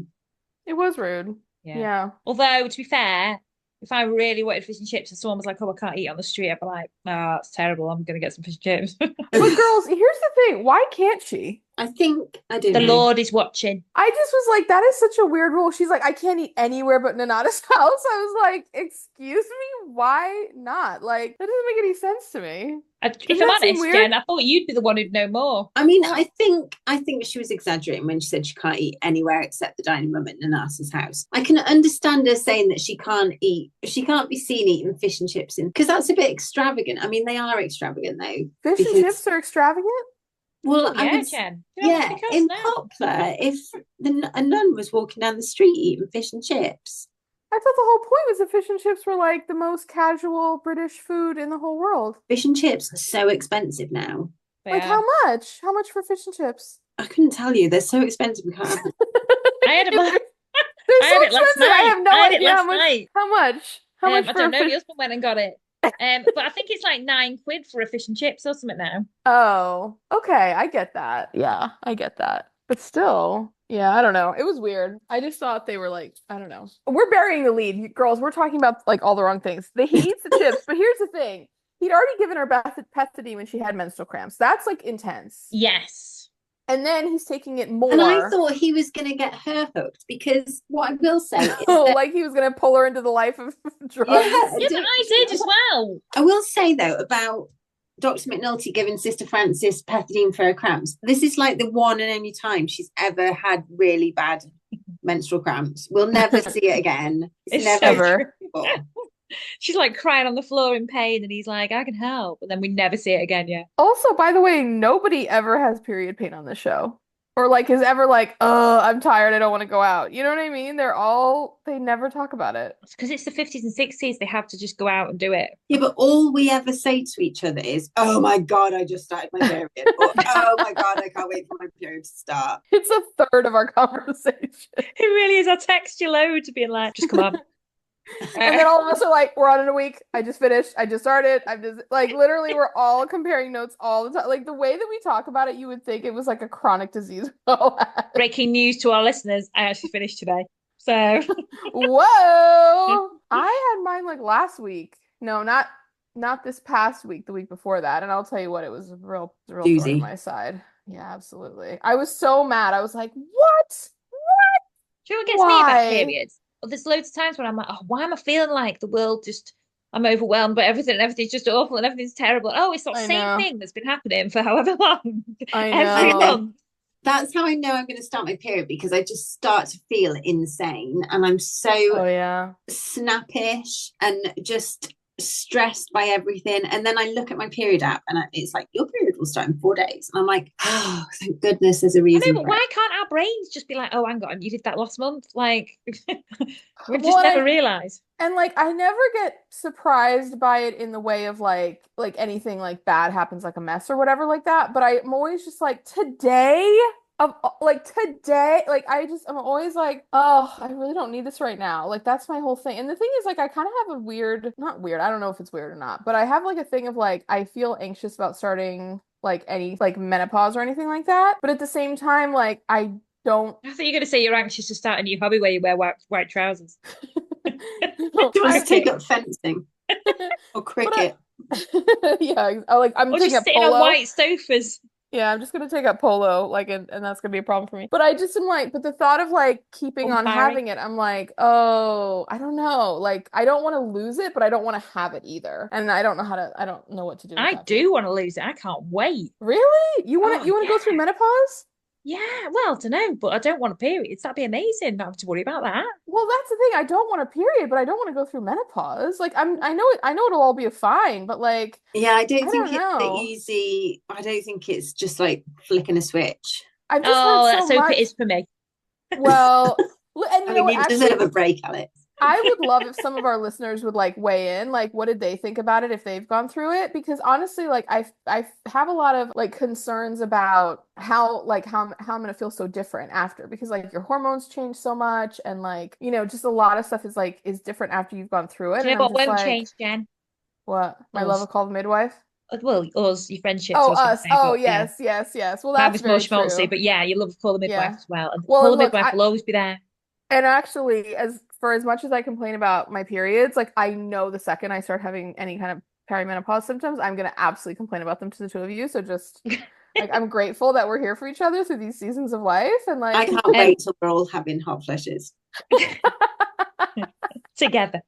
It was rude. Yeah. Although, to be fair, if I really wanted fish and chips and someone was like, oh, I can't eat on the street, I'd be like, oh, it's terrible. I'm going to get some fish and chips. But girls, here's the thing. Why can't she? I think, I don't know. The Lord is watching. I just was like, that is such a weird rule. She's like, I can't eat anywhere but Nana's house. I was like, excuse me? Why not? Like, that doesn't make any sense to me. If I'm honest, Jen, I thought you'd be the one who'd know more. I mean, I think she was exaggerating when she said she can't eat anywhere except the dining room at Nana's house. I can understand her saying that she can't be seen eating fish and chips because that's a bit extravagant. I mean, they are extravagant though. Fish and chips are extravagant? Well, Jen. In Poplar, if a nun was walking down the street eating fish and chips. I thought the whole point was that fish and chips were like the most casual British food in the whole world. Fish and chips are so expensive now. Like how much? How much for fish and chips? I couldn't tell you. They're so expensive. We can't have them. I had They're so expensive. I have no idea how much. How much? I don't know. Your husband went and got it. But I think it's like £9 for a fish and chips or something now. Oh, okay. I get that. Yeah, I get that. But still, yeah, I don't know. It was weird. I just thought they were like, I don't know. We're burying the lead, girls. We're talking about like all the wrong things. He eats the chips, but here's the thing. He'd already given her pethidine when she had menstrual cramps. That's like intense. Yes. And then he's taking it more. And I thought he was going to get her hooked because what I will say is like he was going to pull her into the life of drugs. Yeah, but I did as well. I will say though about Dr. McNulty giving Sister Frances pethidine for her cramps. This is like the one and only time she's ever had really bad menstrual cramps. We'll never see it again. It's never. She's like crying on the floor in pain, and he's like, I can help. And then we never see it again, yeah. Also, by the way, nobody ever has period pain on this show. Or like is ever like, oh, I'm tired, I don't want to go out. You know what I mean? They never talk about it. It's because it's the 50s and 60s. They have to just go out and do it. Yeah, but all we ever say to each other is, oh my God, I just started my period. Or, oh my God, I can't wait for my period to start. It's a third of our conversation. It really is. I text you load to being like, just come on. And then all of us are like, we're on in a week. I just finished. I just started. I'm just like, literally, we're all comparing notes all the time. Like the way that we talk about it, you would think it was like a chronic disease. Breaking news to our listeners. I actually finished today. So, whoa. I had mine like last week. No, not this past week, the week before that. And I'll tell you what, it was real thorn on my side. Yeah, absolutely. I was so mad. I was like, what? Do you know what gets me about periods? There's loads of times when I'm like, oh, why am I feeling like the world I'm overwhelmed by everything's just awful and everything's terrible. Oh, it's that same thing that's been happening for however long. I know. Every month. That's how I know I'm going to start my period, because I just start to feel insane and I'm so Oh yeah. snappish and just stressed by everything. And then I look at my period app and it's like, your period will start in 4 days. And I'm like, oh, thank goodness there's a I reason know, but for it. why can't our brains just be like, oh, hang on, you did that last month? Like, we've just Well, never realized. and like I never get surprised by it in the way of like anything like bad happens, like a mess or whatever like that. But I'm always just like today of like today, like I'm always like, oh, I really don't need this right now. Like that's my whole thing. And the thing is, like, I kind of have a weird, not weird, I don't know if it's weird or not, but I have like a thing of like I feel anxious about starting like any like menopause or anything like that. But at the same time, like I don't. I thought you were going to say you're anxious to start a new hobby where you wear white trousers. No, Do you want to take Okay. up fencing or but cricket? yeah, like I'm Or taking just up sitting on polo. white sofas. Yeah, I'm just gonna take up polo, like, and that's gonna be a problem for me. But I just am like, but the thought of like keeping on Umpiring. having it, I'm like, oh, I don't know. Like, I don't want to lose it, but I don't want to have it either. And I don't know what to do with I that do feeling. want to lose it. I can't wait. Really? Oh, You want to go through yeah. menopause? Yeah. Well, I don't know, but I don't want a period. That'd be amazing. Not have to worry about that. Well, that's the thing. I don't want a period, but I don't want to go through menopause. Like, I know it'll all be fine, but like, Yeah, I I don't think don't it's the know. easy. I don't think it's just like flicking a switch. I've just heard Oh, so let's hope it much. is for me. Well, and I you know mean, what? you Actually, deserve a break, Alex. I would love if some of our listeners would like weigh in, like what did they think about it if they've gone through it? Because honestly, like I have a lot of like concerns about how I'm gonna feel so different after because like your hormones change so much and like just a lot of stuff is different after you've gone through it, Do you and know I'm what just won't like, change, Jen? what? My love Us. of Call the Midwife? Well, us, your friendships, I Oh, was going to us. say, Oh, but yeah, yes, yes, yes. Well, mine that's was more very schmaltzy, true. but yeah, you love Call the Midwife Yeah. as well. And Well, Call and the look, Midwife I will always be there. and actually, as for as much as I complain about my periods, like I know the second I start having any kind of perimenopause symptoms, I'm gonna absolutely complain about them to the two of you. So just like I'm grateful that we're here for each other through these seasons of life and I like can't Um, wait till we're all having hot flushes. together.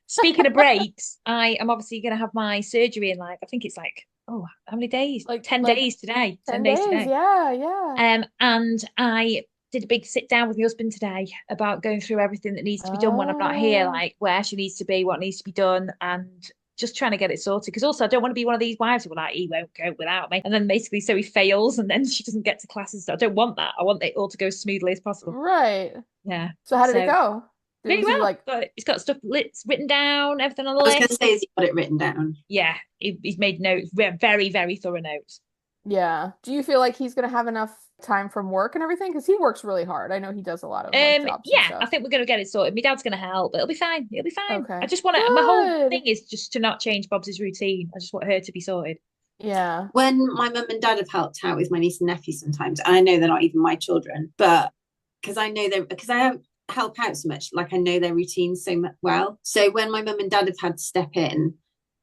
Speaking of breaks, I am obviously going to have my surgery in like, I think it's like, oh, how many days? Ten like days today. 10 10 days days. today. Yeah, yeah. And I did a big sit down with my husband today about going through everything that needs to be done when I'm not here, Oh, like where she needs to be, what needs to be done, and just trying to get it sorted. Because also, I don't want to be one of these wives who are like, he won't go without me. And then basically, so he fails and then she doesn't get to classes. So I don't want that. I want it all to go as smoothly as possible. right. Yeah. So how did it So go? really Was he well. like, He's got stuff written down, everything on the I was going to list. say, has he got it written down? Yeah, he's made notes, very, very thorough notes. yeah. Do you feel like he's gonna have enough time from work and everything? Because he works really hard. I know he does a lot of like jobs and Yeah, I stuff. think we're gonna get it sorted. My dad's gonna help. It'll be fine. It'll be fine. I Okay. just want to. My whole thing Good. is just to not change Bob's routine. I just want her to be sorted. Yeah. When my mum and dad have helped out with my niece and nephew sometimes, and I know they're not even my children, but because I have help out so much, like I know their routines so well. So when my mum and dad have had to step in,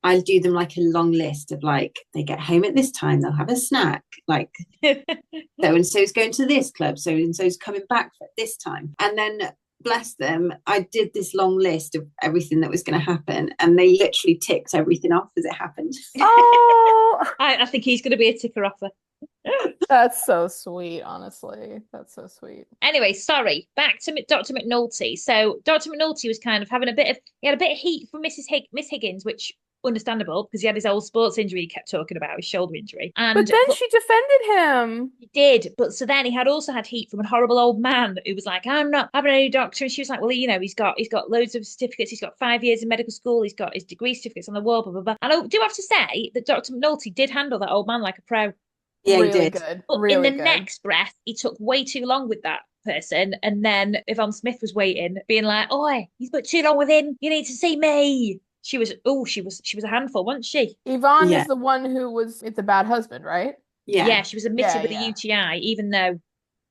I'll do them like a long list of like they get home at this time, they'll have a snack, like so and so's going to this club, so and so's coming back at this time. And then bless them, I did this long list of everything that was going to happen, and they literally ticked everything off as it happened. Oh, I think he's gonna be a ticker offer. that's so sweet, honestly. That's so sweet. Anyway, sorry. Back to Dr. McNulty. So Dr. McNulty was kind of having he had a bit of heat from Miss Higgins, which understandable because he had his old sports injury he kept talking about, his shoulder injury. But then she defended him. He did, but so then he had also had heat from a horrible old man who was like, "I'm not having any doctor," and she was like, "Well, he's got loads of certificates. He's got 5 years in medical school. He's got his degree certificates on the wall, blah blah blah." And I do have to say that Dr. McNulty did handle that old man like a pro. Yeah, he Really did. good. But in Really the good. next breath, he took way too long with that person, and then Yvonne Smith was waiting, being like, "Oi, he's put too long with him. You need to see me." She was a handful, wasn't she? Yvonne Yeah, is the one who was it's a bad husband, right? yeah. Yeah, she was admitted Yeah, with a yeah. UTI, even though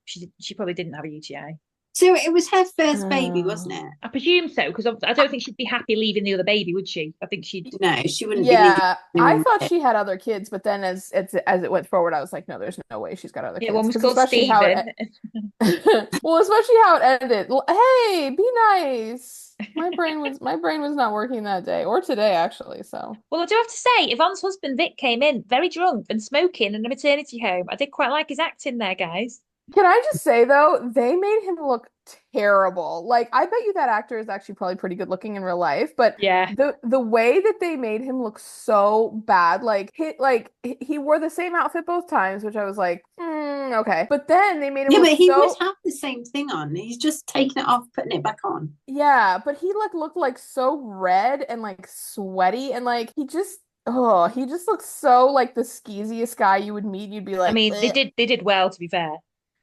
she probably didn't have a UTI. So it was her first baby, wasn't Oh. it? I presume so, because I don't think she'd be happy leaving the other baby, would she? I think she'd. No, she wouldn't be leaving Yeah, I anyone thought with it. she had other kids, but then as it went forward, I was like, no, there's no way she's got other Yeah, kids. one was Because called especially how Stephen. well, especially how it ended. Hey, be nice. My brain was not working that day or today actually. So Well, I do have to say, Yvonne's husband Vic came in very drunk and smoking in a maternity home. I did quite like his acting there, guys. Can I just say though, they made him look terrible. Like, I bet you that actor is actually probably pretty good looking in real life, but Yeah. the way that they made him look so bad, he wore the same outfit both times, which I was like, okay. But then they made him Yeah, look but he would so have the same thing on. He's just taking it off, putting it back on. yeah, but he like looked like so red and like sweaty and like he just looks so like the skeeziest guy you would meet. You'd be I like, mean, "Ugh." they did well, to be fair.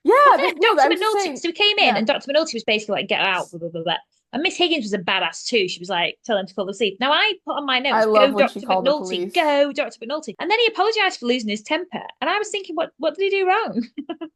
But Yeah, then no, Dr. I'm just McNulty, saying, so we came in yeah. and Dr. McNulty was basically like, get out, blah, blah, blah, blah. And Miss Higgins was a badass too. She was like, tell him to fall asleep. Now I put on my I notes, love go when she Dr. called the McNulty, police. go Dr. McNulty. And then he apologized for losing his temper. And I was thinking, what did he do wrong?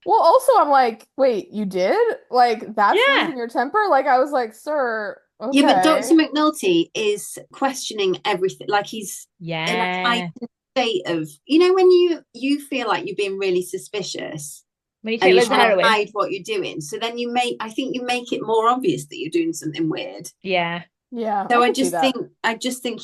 Well, also I'm like, wait, you did? Like that's Yeah. losing your temper? Like I was like, sir, Yeah, but Dr. okay. McNulty is questioning everything. Like he's in a Yeah. heightened state of, you know, when you feel like you're being really suspicious When you and take you're loads of trying to heroin. hide what you're doing. So then I think you make it more obvious that you're doing something weird. Yeah. Yeah, So I could see that. I just think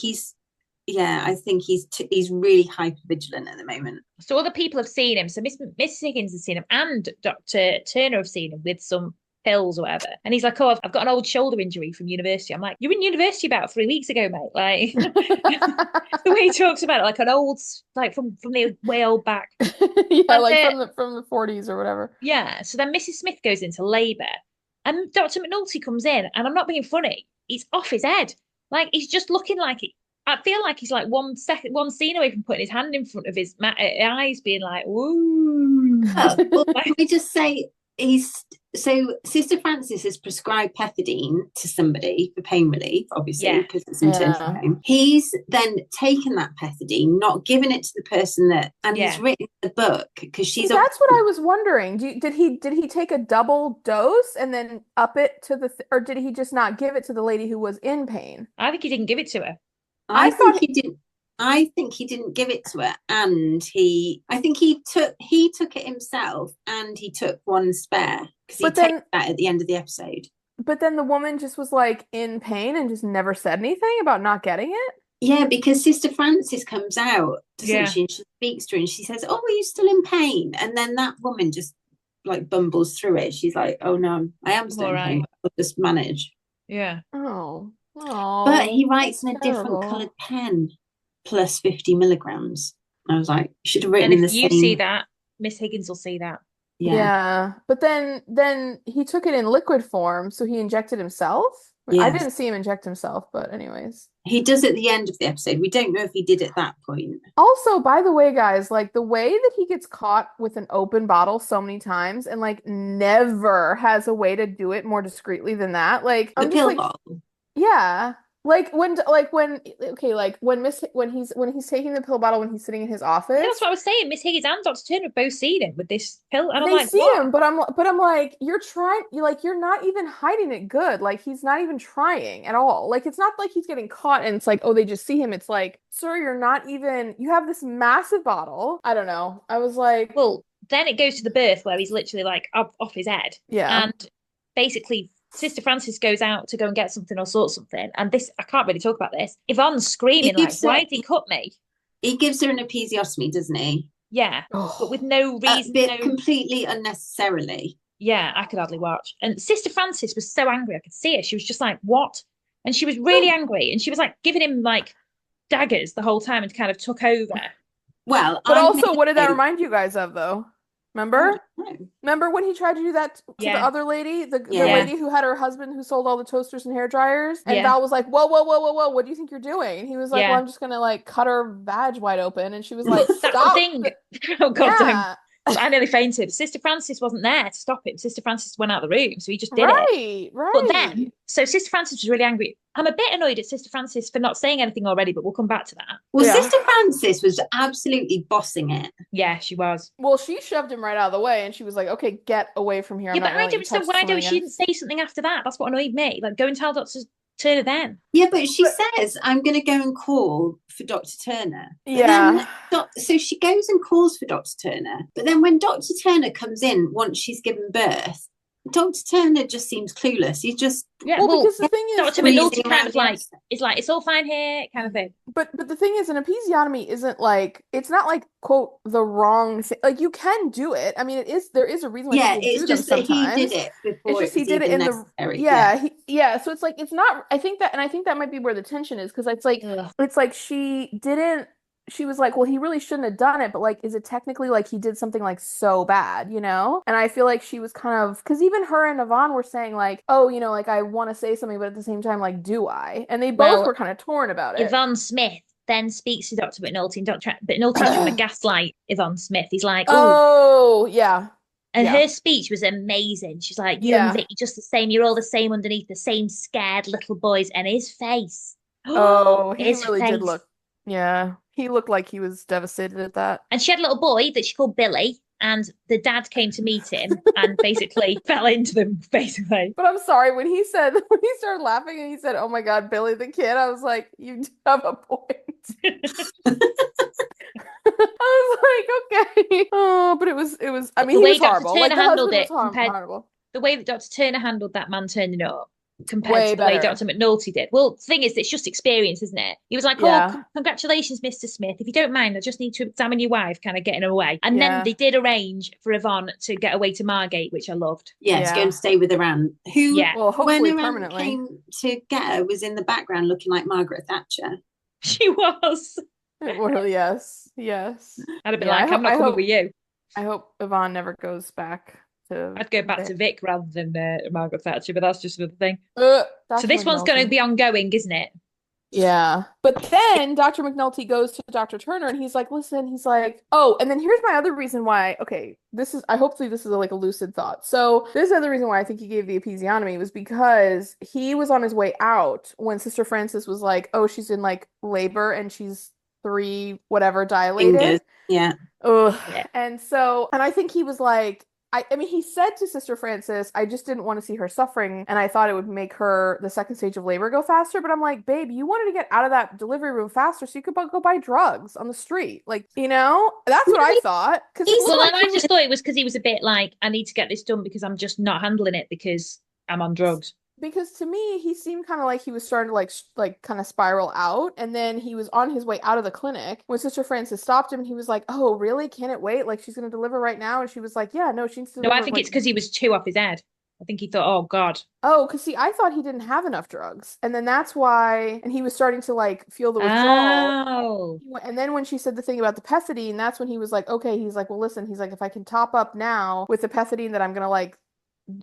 I think he's really hyper vigilant at the moment. So other people have seen him. So Miss Higgins has seen him and Dr. Turner have seen him with some pills or whatever. And he's like, oh, I've got an old shoulder injury from university. I'm like, you were in university about 3 weeks ago, mate. Like the way he talks about it, like an old, like from the way old back. Yeah, And like from the 40s or whatever. yeah, so then Mrs. Smith goes into labour and Dr. McNulty comes in, and I'm not being funny, he's off his head. Like he's just looking like it. I feel like he's like one scene away from putting his hand in front of his eyes, being like, "Woo!" Oh, well, can Like, we just say Sister Francis has prescribed pethidine to somebody for pain relief, obviously, yeah, because it's a maternity Yeah. home. He's then taken that pethidine, not given it to the person and he's yeah. written the book because See, she's that's what obviously, I was wondering. Did he take a double dose and then up it to or did he just not give it to the lady who was in pain? I think he didn't give it to her. I I think thought, he didn't. I think he didn't give it to her, and I think he took it himself, and he took one spare because he but takes then that at the end of the episode. but then the woman just was like in pain and just never said anything about not getting it. Yeah, because Sister Francis comes out, doesn't Yeah, she? And she speaks to her and she says, "Oh, are you still in pain?" And then that woman just like bumbles through it. She's like, "Oh no, I am I'm still all in pain. right. I'll just manage." Yeah. Oh, But oh, he writes that's in a different terrible. coloured pen, plus 50 milligrams. I was like, you should have And written in if the you see same. that, Miss Higgins will see that. Yeah, Yeah, but then he took it in liquid form, so he injected himself. I yes. didn't see him inject himself, but anyways. He does at the end of the episode. We don't know if he did at that point. Also, by the way, guys, like the way that he gets caught with an open bottle so many times and like never has a way to do it more discreetly than that. Like The I'm just pill like, bottle. yeah. When he's taking the pill bottle when he's sitting in his Yeah, that's office. what I was saying. Miss Higgins and Dr. Turner have both seen him with this pill, and I'm They like, see what? him, but I'm like, you're not even hiding it good. Like he's not even trying at all. Like it's not like he's getting caught and it's like, oh, they just see him. It's like, sir, you have this massive bottle. I don't know. I was like, Well, then it goes to the birth where he's literally like off his head. yeah. And basically, Sister Francis goes out to go and get something or sort something. And this, I can't really talk about this. Yvonne's He screaming, like, gives why her did he cut me? he gives her an episiotomy, doesn't he? Yeah, but with Oh, no reason, Bit no. completely unnecessarily. Yeah, I could hardly watch. And Sister Francis was so angry. I could see her. She was just like, what? And she was really Well, angry. And she was like giving him like daggers the whole time and kind of took over. well, but I'm going also, to what did that say, remind you guys of, though? I Remember? don't know. Remember when he tried to do that to the Yeah, other lady, the Yeah. lady who had her husband who sold all the toasters and hair dryers? And yeah, Val was like, "Whoa, whoa, whoa, whoa, whoa! What do you think you're doing?" And he was like, "Well, yeah. I'm just gonna like cut her vag wide open." And she was But like, that's the "Stop!" thing. Oh God, don't. Yeah, I nearly fainted. Sister Francis wasn't there to stop him. Sister Francis went out of the room, so he just did it. right, But right. then, so Sister Francis was really angry. I'm a bit annoyed at Sister Francis for not saying anything already, but we'll come back to that. Well, Yeah. Sister Francis was absolutely bossing it. Yeah, she was. Well, she shoved him right out of the way, and she was like, "Okay, get away from here. I'm Yeah, not but gonna I let don't you understand touch why don't something she again." didn't say something after that? That's what annoyed me. Like, go and tell Dr. Turner then. Yeah, but she But says, I'm going to go and call for Dr. Turner. But yeah, then, so she goes and calls for Dr. Turner. But then when Dr. Turner comes in once she's given birth, Dr. Turner just seems clueless. He's just Yeah, Well, because the thing is, Dr. breezing McNulty kind around of the like episode. is like, it's all fine here, kind of thing. but the thing is, an episiotomy isn't like it's not like quote the wrong thing. Like you can do it. I mean, there is a reason why Yeah, people it's do them just that he did sometimes. it It's before just it he was did it even in the necessary. yeah. So it's like it's not. I think that might be where the tension is because Ugh. it's like she didn't. She was like, well, he really shouldn't have done it, but like, is it technically like he did something like so bad, you know? And I feel like she was kind of because even her and Yvonne were saying like, oh, you know, like I want to say something, but at the same time, like, do I? And they both Well, were kind of torn about it. Yvonne Smith then speaks to Dr. McNulty, and Dr. McNulty's trying to gaslight Yvonne Smith. He's like, oh, Oh, yeah. and Yeah. her speech was amazing. She's like, you and Yeah. Vic, you're just the same. You're all the same underneath, the same scared little boys. And his face, Oh, he his really did face. look. Yeah. He looked like he was devastated at that. And she had a little boy that she called Billy, and the dad came to meet him and basically fell into them, basically. But I'm sorry, when he said when he started laughing and he said, "Oh my God, Billy the kid," I was like, "You do have a point." I was like, "Okay." Oh, but it was. I mean, The he way was Dr. horrible. Turner Like the handled husband was it compared horrible. the way that Dr. Turner handled that man turning up compared Way to the way better. Dr. McNulty did. Well, the thing is, it's just experience, isn't it? He was like, oh, Yeah. congratulations, Mr. Smith. If you don't mind, I just need to examine your wife, kind of getting her away. And then Yeah. they did arrange for Yvonne to get away to Margate, which I loved. Yeah, to go and Yeah. stay with her aunt, who, Yeah, Well, when hopefully her aunt permanently. came to get her, was in the background looking like Margaret Thatcher. she was. Well, yes. Yes. I'd have been Yeah, like, I'm not coming with you. I hope Yvonne never goes back to I'd go back to Vic rather than Margaret Thatcher, but that's just another thing. So Dr. this one's going to McNulty. be ongoing, isn't it? Yeah. But then Dr. McNulty goes to Dr. Turner and he's like, listen, he's like, oh, and then here's my other reason why. Okay, hopefully this is like a lucid thought. So this is the other reason why I think he gave the episiotomy was because he was on his way out when Sister Frances was like, oh, she's in like labor and she's 3 whatever dilated. Fingers. Yeah. Ugh. Yeah. And I think he was like, I mean, he said to Sister Frances, I just didn't want to see her suffering, and I thought it would make her the second stage of labor go faster. But I'm like, babe, you wanted to get out of that delivery room faster so you could go buy drugs on the street. Like, you know, that's what I thought. Because Well, and I just thought it was because he was a bit like, I need to get this done because I'm just not handling it because I'm on drugs. because to me he seemed kind of like he was starting to like kind of spiral out, and then he was on his way out of the clinic when Sister Frances stopped him and he was like, oh really, can it wait, like she's gonna deliver right now? And she was like, yeah, no, she needs to No, I deliver think like it's because he was too off his head. I think he thought, oh God. oh, because see, I thought he didn't have enough drugs, and then that's why, and he was starting to like feel the withdrawal. Oh. And then when she said the thing about the pethidine, that's when he was like, okay, he's like, well, listen, he's like, if I can top up now with the pethidine that I'm gonna like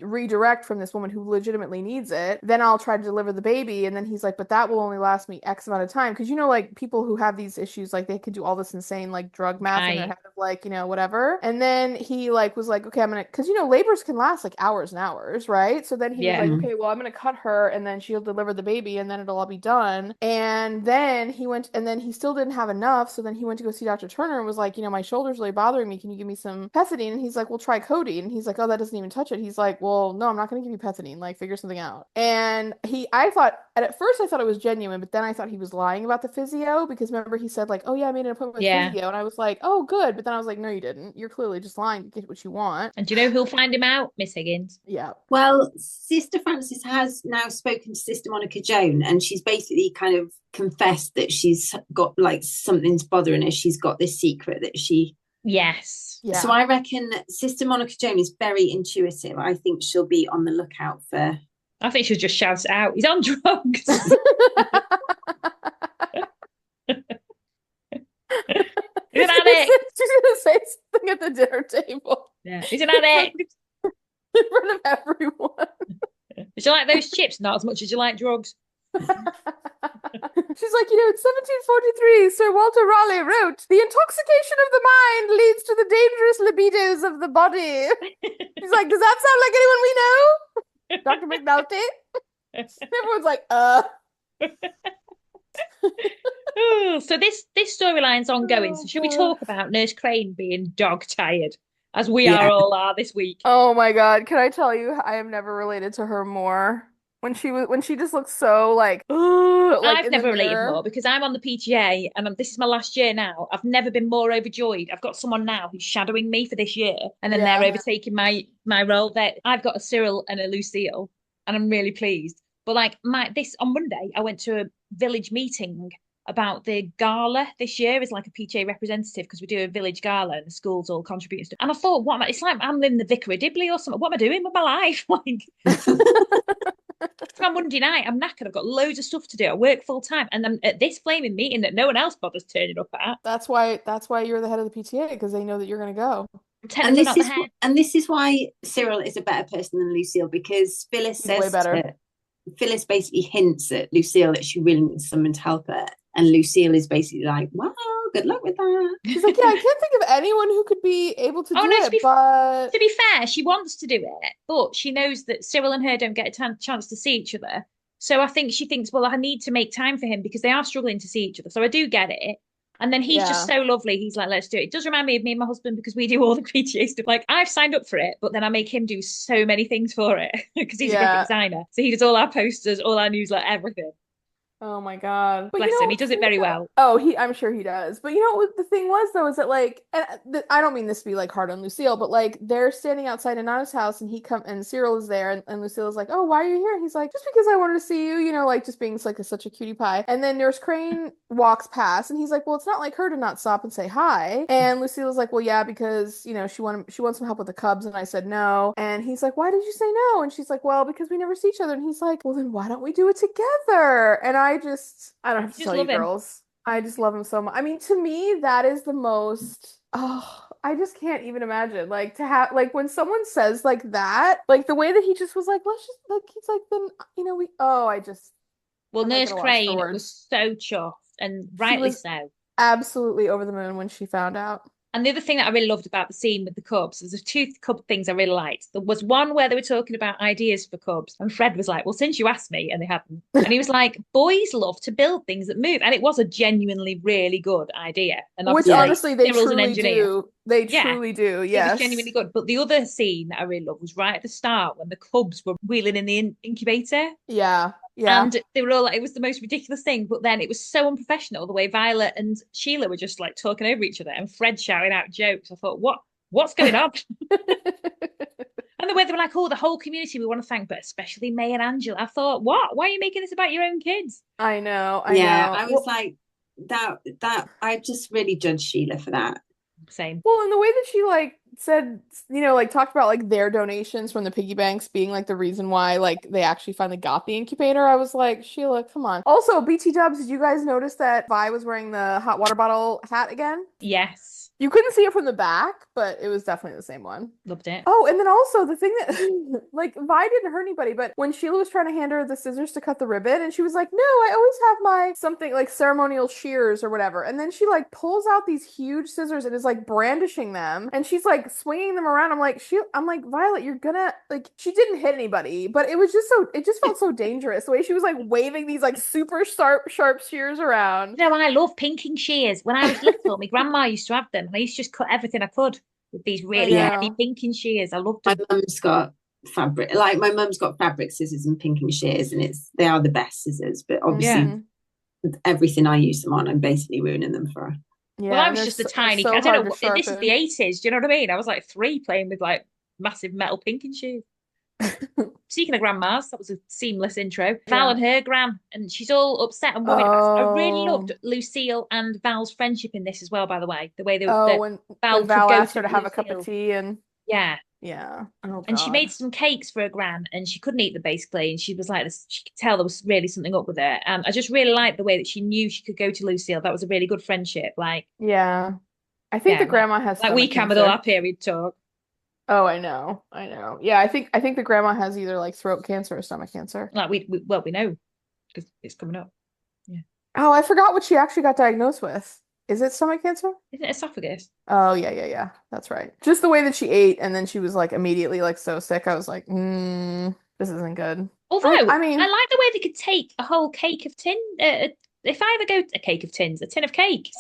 redirect from this woman who legitimately needs it, then I'll try to deliver the baby. And then he's like, but that will only last me X amount of time. Because you know, like people who have these issues, like they could do all this insane like drug math in their Right. head of like, you know, whatever. And then he like was like, okay, I'm gonna, because you know, labors can last like hours and hours, right? So then he was Yeah. like, okay, well, I'm gonna cut her and then she'll deliver the baby and then it'll all be done. And then he went, and then he still didn't have enough. So then he went to go see Dr. Turner and was like, you know, my shoulder's really bothering me. Can you give me some pethidine? And he's like, well, try codeine. And he's like, oh, that doesn't even touch it. He's like, well, no, I'm not gonna give you pethidine, like figure something out. And I thought, and at first I thought it was genuine, but then I thought he was lying about the physio because remember he said like, oh yeah, I made an appointment with Yeah. physio, and I was like, oh good, but then I was like, no, you didn't. You're clearly just lying to get what you want. And do you know who'll find him out? Miss Higgins. Yeah. Well, Sister Frances has now spoken to Sister Monica Joan, and she's basically kind of confessed that she's got like something's bothering her. She's got this secret that she. Yes. Yeah. So I reckon Sister Monica Joan is very intuitive. I think she'll be on the lookout for. I think she'll just shout it out. He's on drugs. He's an addict. She's gonna say something at the dinner table. Yeah. He's an addict. In front of everyone. Did you like those chips? Not as much as you like drugs. She's like, you know, in 1743, Sir Walter Raleigh wrote, the intoxication of the mind leads to the dangerous libidos of the body. She's like, does that sound like anyone we know? Dr. McNulty? Everyone's like, So this storyline's ongoing. So should we talk about Nurse Crane being dog tired, as we all are this week? Oh my God. Can I tell you, I am never related to her more. when she just looks so like, ugh, like I've in the never related mirror. more because I'm on the PTA and this is my last year now. I've never been more overjoyed. I've got someone now who's shadowing me for this year, and then they're Yeah. overtaking my role. That I've got a Cyril and a Lucille, and I'm really pleased. But like this on Monday, I went to a village meeting about the gala this year as like a PTA representative because we do a village gala and the schools all contribute and stuff. And I thought, what am I? It's like I'm in the Vicar of Dibley or something. What am I doing with my life? Like it's my Monday night. I'm knackered. I've got loads of stuff to do. I work full time, and I'm at this flaming meeting that no one else bothers turning up at. That's why you're the head of the PTA, because they know that you're gonna go. I'm And technically this not the is head. and this is why Cyril is a better person than Lucille, because He's way better. Phyllis basically hints at Lucille that she really needs someone to help her, and Lucille is basically like, "Well, good luck with that." She's like, yeah, I can't think of anyone who could be able to Oh do no, it, but to be fair, she wants to do it, but she knows that Cyril and her don't get a chance to see each other. So I think she thinks, well, I need to make time for him because they are struggling to see each other. So I do get it. And then he's just yeah, so lovely. He's like, let's do it. It does remind me of me and my husband because we do all the PTA stuff. Like I've signed up for it, but then I make him do so many things for it because he's a graphic yeah. designer. So he does all our posters, all our newsletter, everything. Oh my God. But Bless him. He does it very well. oh, I'm sure he does. But you know what the thing was though, is that like, and I don't mean this to be like hard on Lucille, but like they're standing outside Anana's house and and Cyril is there and Lucille is like, oh, why are you here? And he's like, just because I wanted to see you, like just being like such a cutie pie. And then Nurse Crane walks past and he's like, well, it's not like her to not stop and say hi. And Lucille is like, well, yeah, because she wants some help with the Cubs. And I said no. And he's like, why did you say no? And she's like, well, because we never see each other. And he's like, well, then why don't we do it together? And I don't have to Just tell you love him. girls. I just love him so much. I mean, to me, that is the most, oh, I just can't even imagine. Like to have, like when someone says like that, like the way that he just was like, let's just like, he's like, then, Well, I'm like Nurse at a loss for Crane words. was so chuffed, and She rightly was so. absolutely over the moon when she found out. And the other thing that I really loved about the scene with the Cubs, there's two Cub things I really liked. There was one where they were talking about ideas for Cubs, and Fred was like, well, since you asked me, and they hadn't. And he was like, boys love to build things that move. And it was a genuinely really good idea. And Which obviously, honestly, they Cyril's an truly engineer. do. They Yeah, truly do. it was Yes. genuinely good. But the other scene that I really loved was right at the start when the Cubs were wheeling in the incubator. Yeah. Yeah. And they were all like, it was the most ridiculous thing. But then it was so unprofessional the way Violet and Sheila were just like talking over each other and Fred shouting out jokes. I thought, what's going on? And the way they were like, oh, the whole community we want to thank, but especially May and Angela. I thought, what? Why are you making this about your own kids? I know. Yeah, know. I was like, that I just really judged Sheila for that. Same. Well, and the way that she like said, like talked about like their donations from the piggy banks being like the reason why like they actually finally got the incubator, I was like, Sheila, come on. Also, BT Dubs, did you guys notice that Vi was wearing the hot water bottle hat again? Yes. You couldn't see it from the back, but it was definitely the same one. Loved it. Oh, and then also the thing that like Vi didn't hurt anybody, but when Sheila was trying to hand her the scissors to cut the ribbon, and she was like, "No, I always have my something like ceremonial shears or whatever." And then she like pulls out these huge scissors and is like brandishing them, and she's like swinging them around. I'm like, Violet, you're gonna like. She didn't hit anybody, but it just felt so dangerous the way she was like waving these like super sharp shears around. No, I love pinking shears. When I was little, my grandma used to have them, and I used to just cut everything I could with these really heavy pinking shears. I loved them. My mum's got fabric scissors and pinking shears, and they are the best scissors, but obviously everything I use them on, I'm basically ruining them for her. Yeah, well, I was just a tiny so I don't know hard this is the 80s, do you know what I mean? I was like 3 playing with like massive metal pinking shears. Speaking of grandmas, that was a seamless intro. Val and her gran, and she's all upset and worried about it. I really loved Lucille and Val's friendship in this as well, by the way. The way that when Val Val could go asked her to have a cup of tea and yeah. Oh, and she made some cakes for her gran and she couldn't eat them basically, and she was like this, she could tell there was really something up with her. I just really liked the way that she knew she could go to Lucille. That was a really good friendship. Like I think the grandma has like we can with all our period talk. Oh, I know. Yeah, I think the grandma has either like throat cancer or stomach cancer. Like we know because it's coming up. Yeah. Oh, I forgot what she actually got diagnosed with. Is it stomach cancer? Isn't it esophagus? Oh, yeah. That's right. Just the way that she ate, and then she was like immediately like so sick. I was like, this isn't good. Although I like the way they could take a whole cake of tin, if I ever go a cake of tins, a tin of cakes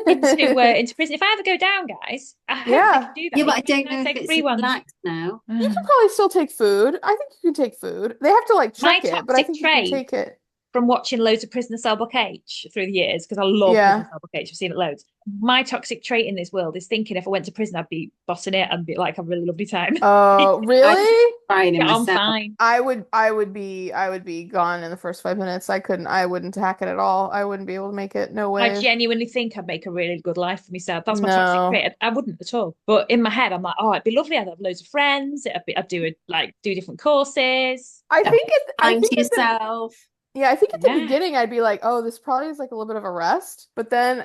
into prison. If I ever go down, guys, I hope I can do that. Yeah, but I Even don't know if take it's free ones. relaxed now. You can probably still take food. I think you can take food. They have to like My check it, but I toxic think you can trait take it. from watching loads of Prisoner Cell Block H through the years, because I love Yeah. Prisoner Cell Block H. I've seen it loads. My toxic trait in this world is thinking if I went to prison, I'd be bossing it and be like, have a really lovely time. Oh, I'd really? try it Yeah, I'm myself. fine. I would be gone in the first 5 minutes. I wouldn't hack it at all. I wouldn't be able to make it. No I way. genuinely think I'd make a really good life for myself. That's my toxic No. trait. I wouldn't at all. But in my head, I'm like, oh, it'd be lovely. I'd have loads of friends. I'd do different courses. I think Time to yourself. Yeah, I think at the Yeah. beginning I'd be like, oh, this probably is like a little bit of a rest. But then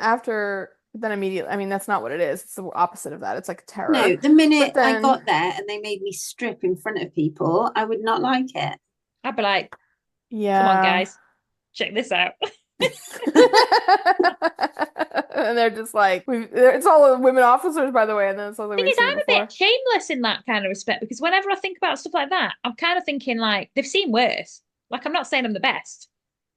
immediately, I mean, that's not what it is. It's the opposite of that. It's like terror. No, the minute But I then- got there and they made me strip in front of people, I would not like it. I'd be like, Yeah. come on, guys, check this out. And they're just like, it's all the women officers, by the way, and then it's all the Thing we've is, seen I'm a before. bit shameless in that kind of respect, because whenever I think about stuff like that, I'm kind of thinking like they've seen worse. Like, I'm not saying I'm the best,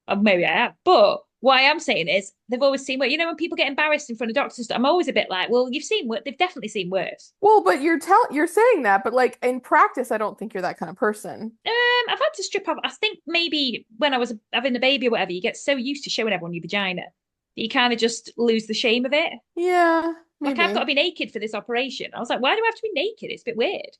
or maybe I am, but what I am saying is they've always seen worse. You know, when people get embarrassed in front of doctors, I'm always a bit like, well, you've seen what they've definitely seen worse. Well, but you're saying that, but like in practice, I don't think you're that kind of person. I've had to strip off. I think maybe when I was having the baby or whatever, you get so used to showing everyone your vagina that you kind of just lose the shame of it. Yeah, Like, maybe. I've got to be naked for this operation. I was like, why do I have to be naked? It's a bit weird.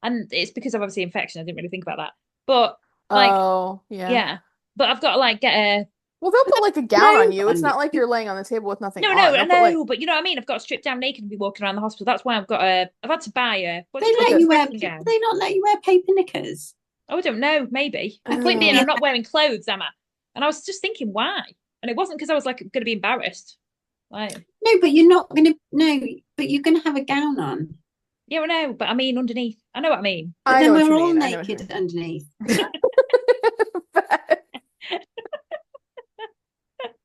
And it's because of obviously infection. I didn't really think about that. But like, Oh, yeah. yeah. But I've got to like get a Well, they'll put like a gown on you. It's on not you. like you're laying on the table with nothing no, on. I They'll put, know, like- but you know what I mean? I've got to strip down naked and be walking around the hospital. That's why I've had to buy a what do They you call let it? you wear. Dressing gown. They not let you wear paper knickers. Oh, I don't know, maybe. The Oh. point being, I'm not wearing clothes, am I? And I was just thinking, why? And it wasn't because I was like going to be embarrassed. Like, No, but you're not gonna. No, but you're gonna have a gown on. yeah, I know, but I mean underneath. I know what I mean. But I then know what we're you all mean. I know what you naked underneath.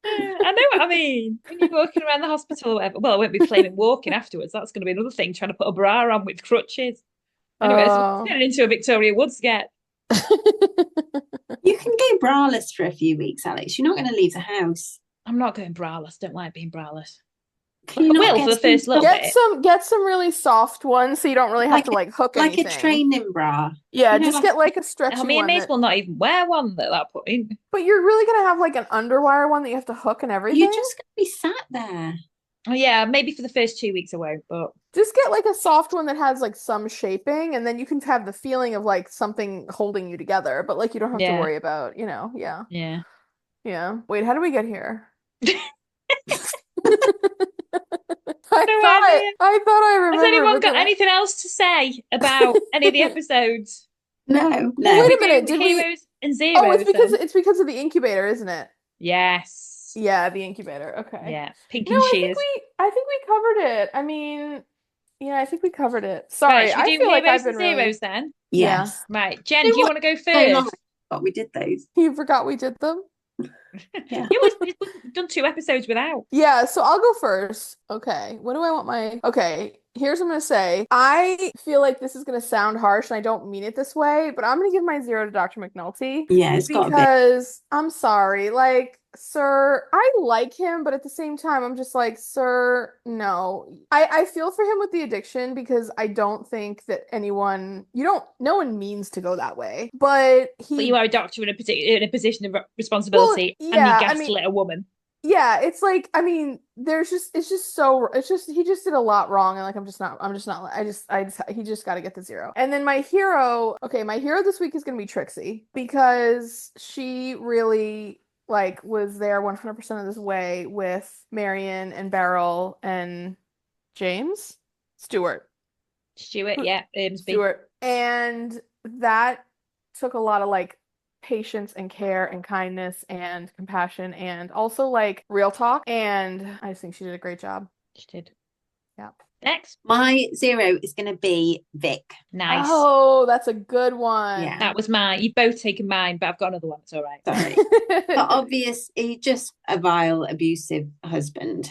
I know what I mean. When you're walking around the hospital or whatever. Well, I won't be flaming walking afterwards. That's going to be another thing, trying to put a bra on with crutches. Anyway, Oh. it's turning into a Victoria Woods get. You can go braless for a few weeks, Alex. You're not going to leave the house. I'm not going braless. Don't like being braless. Can I you not will get for the some first little stuff- bit. Get some really soft ones so you don't really have Like to like hook like anything. a training bra. Yeah, You know, just like- get like a stretchy I mean, I one may as well not even wear one at that point. But you're really gonna have like an underwire one that you have to hook and everything? You're just going to be sat there. Oh, yeah, maybe for the first 2 weeks I won't, but Just get like a soft one that has like some shaping, and then you can have the feeling of like something holding you together, but like you don't have to Yeah. worry about, yeah. yeah. Yeah. Wait, how did we get here? No idea. I thought I remembered. Has anyone but got then anything else to say about any of the episodes? No, Well, no. wait a minute, did we- Heroes and zeros? Oh, it's then? because of the incubator, isn't it? Yes. Yeah, the incubator. Okay. Yeah. Pink No, and I think shears. I think we covered it. I mean, yeah, I think we covered it. Sorry, Right, should I we do feel like heroes I've been and zeros really. then? Yes. Right. Jen, They do you were want to go So long. first? But we did those. You forgot we did them? Yeah. Yeah, we've done 2 episodes without. Yeah, so I'll go first. Okay, what do I want my... Okay, here's what I'm gonna say. I feel like this is gonna sound harsh, and I don't mean it this way, but I'm gonna give my 0 to Dr. McNulty. Yeah, it's got a bit. Because I'm sorry, like, sir, I like him, but at the same time, I'm just like, sir, no. I feel for him with the addiction because I don't think that no one means to go that way. But But you are a doctor in a position of responsibility, Well, and yeah, you I gaslit mean- a woman. yeah, it's like, I mean, he just did a lot wrong, and like, he just got to get the 0. And then my hero this week is gonna be Trixie, because she really like was there 100% of this way with Marion and Beryl and Stuart, Yeah, Amesby. Stuart, and that took a lot of like patience and care and kindness and compassion and also like real talk, and I just think she did a great job. She did. Yeah. Next. My 0 is going to be Vic. Nice. Oh, that's a good one. Yeah. That was mine. You've both taken mine, but I've got another one. It's all right. Sorry. But obvious, he's just a vile, abusive husband.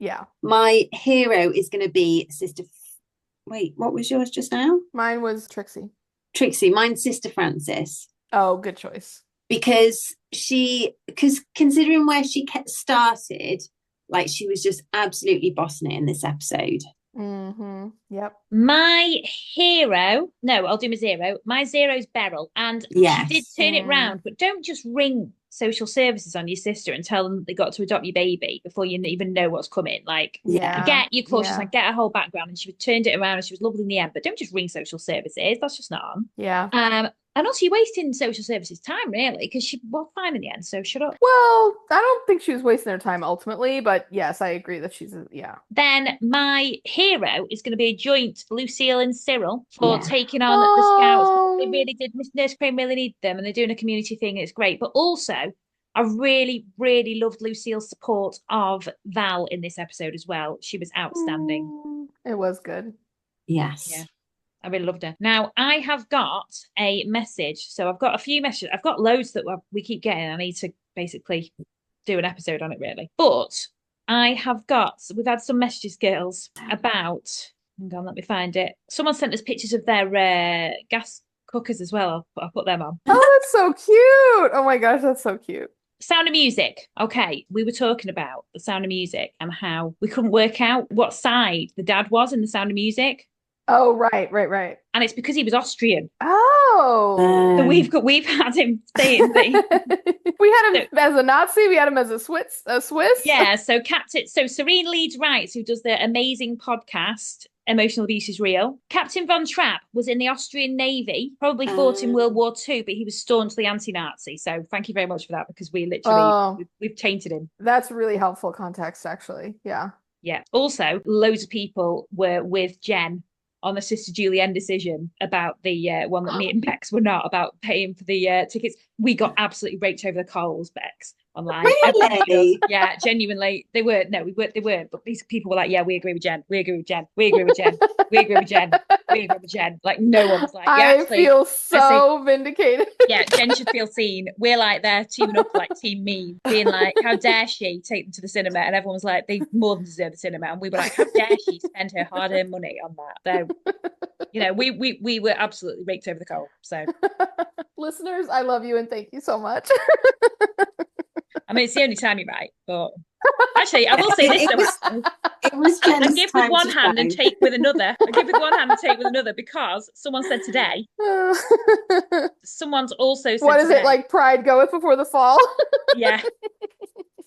Yeah. My hero is going to be Sister. Wait, what was yours just now? Mine was Trixie. Trixie. Mine's Sister Francis. Oh, good choice. because considering where she started, like she was just absolutely bossing it in this episode. Mm-hmm. Yep. My hero, no, I'll do my zero. My zero's Beryl, and she did Yes. turn it round, but don't just ring social services on your sister and tell them that they got to adopt your baby before you even know what's coming. Like, I get you're cautious, I get her whole background, and she turned it around and she was lovely in the end, but don't just ring social services. That's just not on. Yeah. And also, you're wasting social services time, really, because she was fine in the end, so shut up. Well, I don't think she was wasting her time ultimately, but yes, I agree that Then my hero is going to be a joint Lucille and Cyril for taking on the scouts. They really did. Miss Nurse Crane really need them, and they're doing a community thing, and it's great. But also, I really, really loved Lucille's support of Val in this episode as well. She was outstanding. It was good. Yes. Yeah. I really loved her. Now, I have got a message. So I've got a few messages. I've got loads that we keep getting. I need to basically do an episode on it, really. But we've had some messages, girls, about, hang on, let me find it. Someone sent us pictures of their gas cookers as well. I'll put them on. Oh, that's so cute. Oh my gosh, that's so cute. Sound of Music. Okay, we were talking about the Sound of Music and how we couldn't work out what side the dad was in the Sound of Music. Oh, right. And it's because he was Austrian. Oh. So we've had him saying that we had him as a Nazi, we had him as a Swiss. Yeah, so Serene Leeds Wrights, who does the amazing podcast Emotional Abuse is Real. Captain Von Trapp was in the Austrian Navy, probably fought in World War II, but he was staunchly anti-Nazi. So thank you very much for that, because we literally we've tainted him. That's really helpful context, actually. Yeah. Yeah. Also, loads of people were with Jenn on the Sister Julienne decision about the one that me and Bex were not, about paying for the tickets. We got absolutely raked over the coals, Bex, online. Really? Yeah, genuinely. They weren't. No, they weren't. But these people were like, yeah, we agree with Jenn. We agree with Jenn. We agree with Jenn. We agree with Jenn. We agree with Jenn. Like, no one was like, yeah, I feel so vindicated. Yeah, Jenn should feel seen. We're like there teaming up like Team Me, being like, how dare she take them to the cinema? And everyone was like, they more than deserve the cinema. And we were like, how dare she spend her hard-earned money on that? So, we were absolutely raked over the coal. So, listeners, I love you and thank you so much. I mean, it's the only time you're right, but actually, I will say this though. It was I give with one hand and take with another. Because someone said today. Someone's also said what is today, it like? Pride goeth before the fall. Yeah,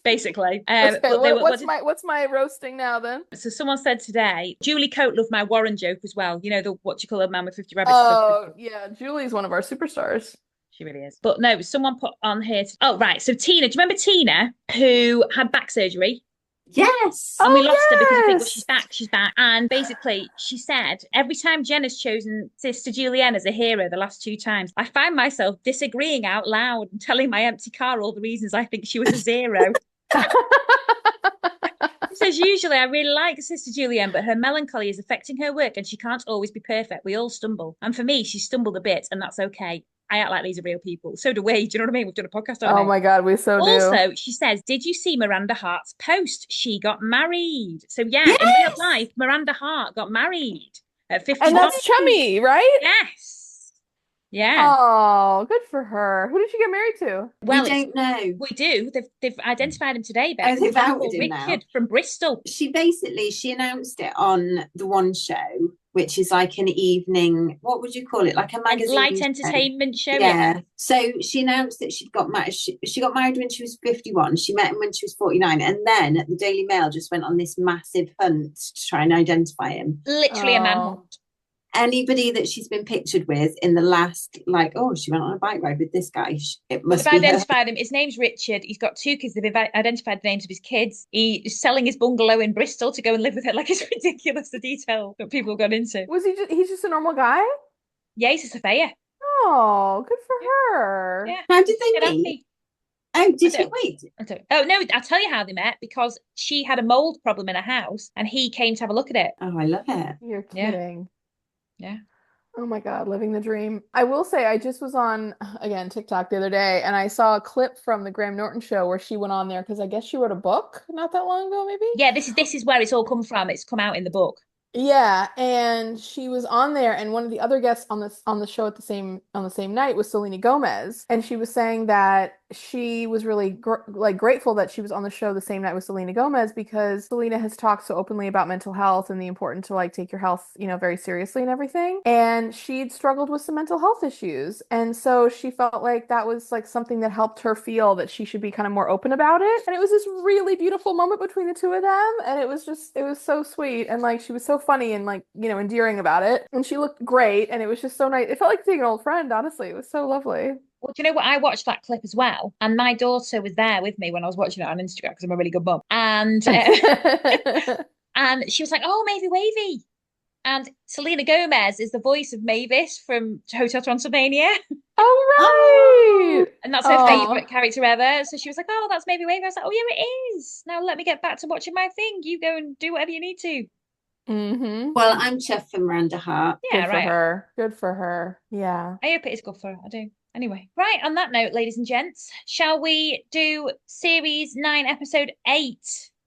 basically. Okay, what's my roasting now then? So someone said today, Julie Coate loved my Warren joke as well. You know, the what you call a man with 50 rabbits. Oh yeah, Julie's one of our superstars. She really is. But no, someone put on here. Oh, right. So Tina, do you remember Tina who had back surgery? Yes. And we lost her because I think, well, she's back. And basically, she said, every time Jenn has chosen Sister Julienne as a hero the last 2 times, I find myself disagreeing out loud and telling my empty car all the reasons I think she was a zero. She says, usually I really like Sister Julienne, but her melancholy is affecting her work and she can't always be perfect. We all stumble. And for me, she stumbled a bit and that's okay. I act like these are real people. So do we. Do you know what I mean? We've done a podcast on it. Oh my God, we so do. Also, she says, did you see Miranda Hart's post? She got married. So yeah, in real life, Miranda Hart got married at 51. And that's chummy, right? Yes. Yeah. Oh, good for her. Who did she get married to? Well, we don't know. We do. They've identified him today, Beth. Oh, they've outed him Richard now. From Bristol. She announced it on the One Show, which is like an evening, what would you call it? Like a magazine light entertainment show. Yeah. So she announced that she'd got married. She got married when she was 51. She met him when she was 49. And then the Daily Mail just went on this massive hunt to try and identify him. Literally a manhunt. Anybody that she's been pictured with in the last, like, oh, she went on a bike ride with this guy. It must They've be identified him. His name's Richard. He's got 2 kids. They've identified the names of his kids. He's selling his bungalow in Bristol to go and live with her. Like, it's ridiculous, the detail that people have gone into. Was he's just a normal guy? Yeah, he's a surveyor. Oh, good for her. Yeah. How did they meet? Oh, did he? Wait. Oh, no, I'll tell you how they met, because she had a mold problem in her house and he came to have a look at it. Oh, I love it. You're kidding. Yeah. Oh my God, living the dream. I will say, I just was on, again, TikTok the other day, and I saw a clip from the Graham Norton show where she went on there because I guess she wrote a book not that long ago, maybe? Yeah, this is where it's all come from. It's come out in the book. Yeah, and she was on there, and one of the other guests on the show at the same night was Selena Gomez, and she was saying that she was really grateful that she was on the show the same night with Selena Gomez because Selena has talked so openly about mental health and the importance to like take your health, very seriously and everything. And she'd struggled with some mental health issues, and so she felt like that was like something that helped her feel that she should be kind of more open about it. And it was this really beautiful moment between the two of them, and it was so sweet, and like she was so funny and like, endearing about it. And she looked great, and it was just so nice. It felt like seeing an old friend, honestly. It was so lovely. Well, do you know what? I watched that clip as well, and my daughter was there with me when I was watching it on Instagram because I'm a really good mum, and and she was like, "Oh, Mavy Wavy," and Selena Gomez is the voice of Mavis from Hotel Transylvania, Oh, right. and that's her favorite character ever. So she was like, "Oh, that's Mavy Wavy." I was like, "Oh, yeah, it is." Now let me get back to watching my thing. You go and do whatever you need to. Well, I'm chuffed for Miranda Hart. Yeah, Good for her. Good for her. Yeah. I hope it is good for her. I do. Anyway, right, on that note, ladies and gents, shall we do series 9, episode 8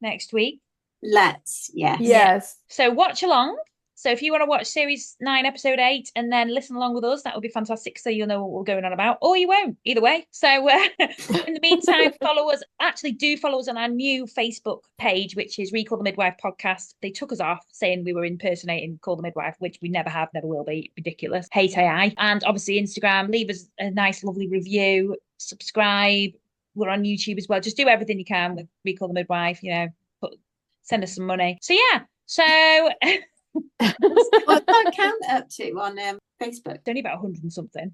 next week? Let's, yes. Yes. So watch along. So if you want to watch series 9, episode 8, and then listen along with us, that would be fantastic. So you'll know what we're going on about, or you won't. Either way. So in the meantime, follow us. Actually, do follow us on our new Facebook page, which is Recall the Midwife podcast. They took us off saying we were impersonating Call the Midwife, which we never have, never will be. Ridiculous. Hate AI. And obviously Instagram. Leave us a nice, lovely review. Subscribe. We're on YouTube as well. Just do everything you can with Recall the Midwife. Send us some money. So yeah. So. What's that count up to on Facebook? It's only about 100 and something.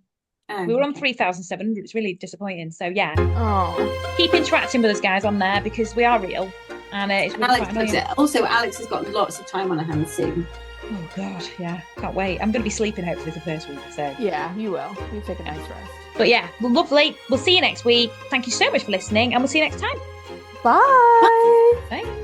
Oh, we were on 3,700. It's really disappointing. So yeah, Oh, keep interacting with us, guys, on there because we are real, and it's really Alex quite loves annoying. it. Also, Alex has got lots of time on her hands soon. Oh god, yeah, can't wait. I'm going to be sleeping hopefully the first week. So yeah, you will. You take a nice rest. but yeah, lovely. We'll see you next week. Thank you so much for listening, and we'll see you next time. Bye. Bye.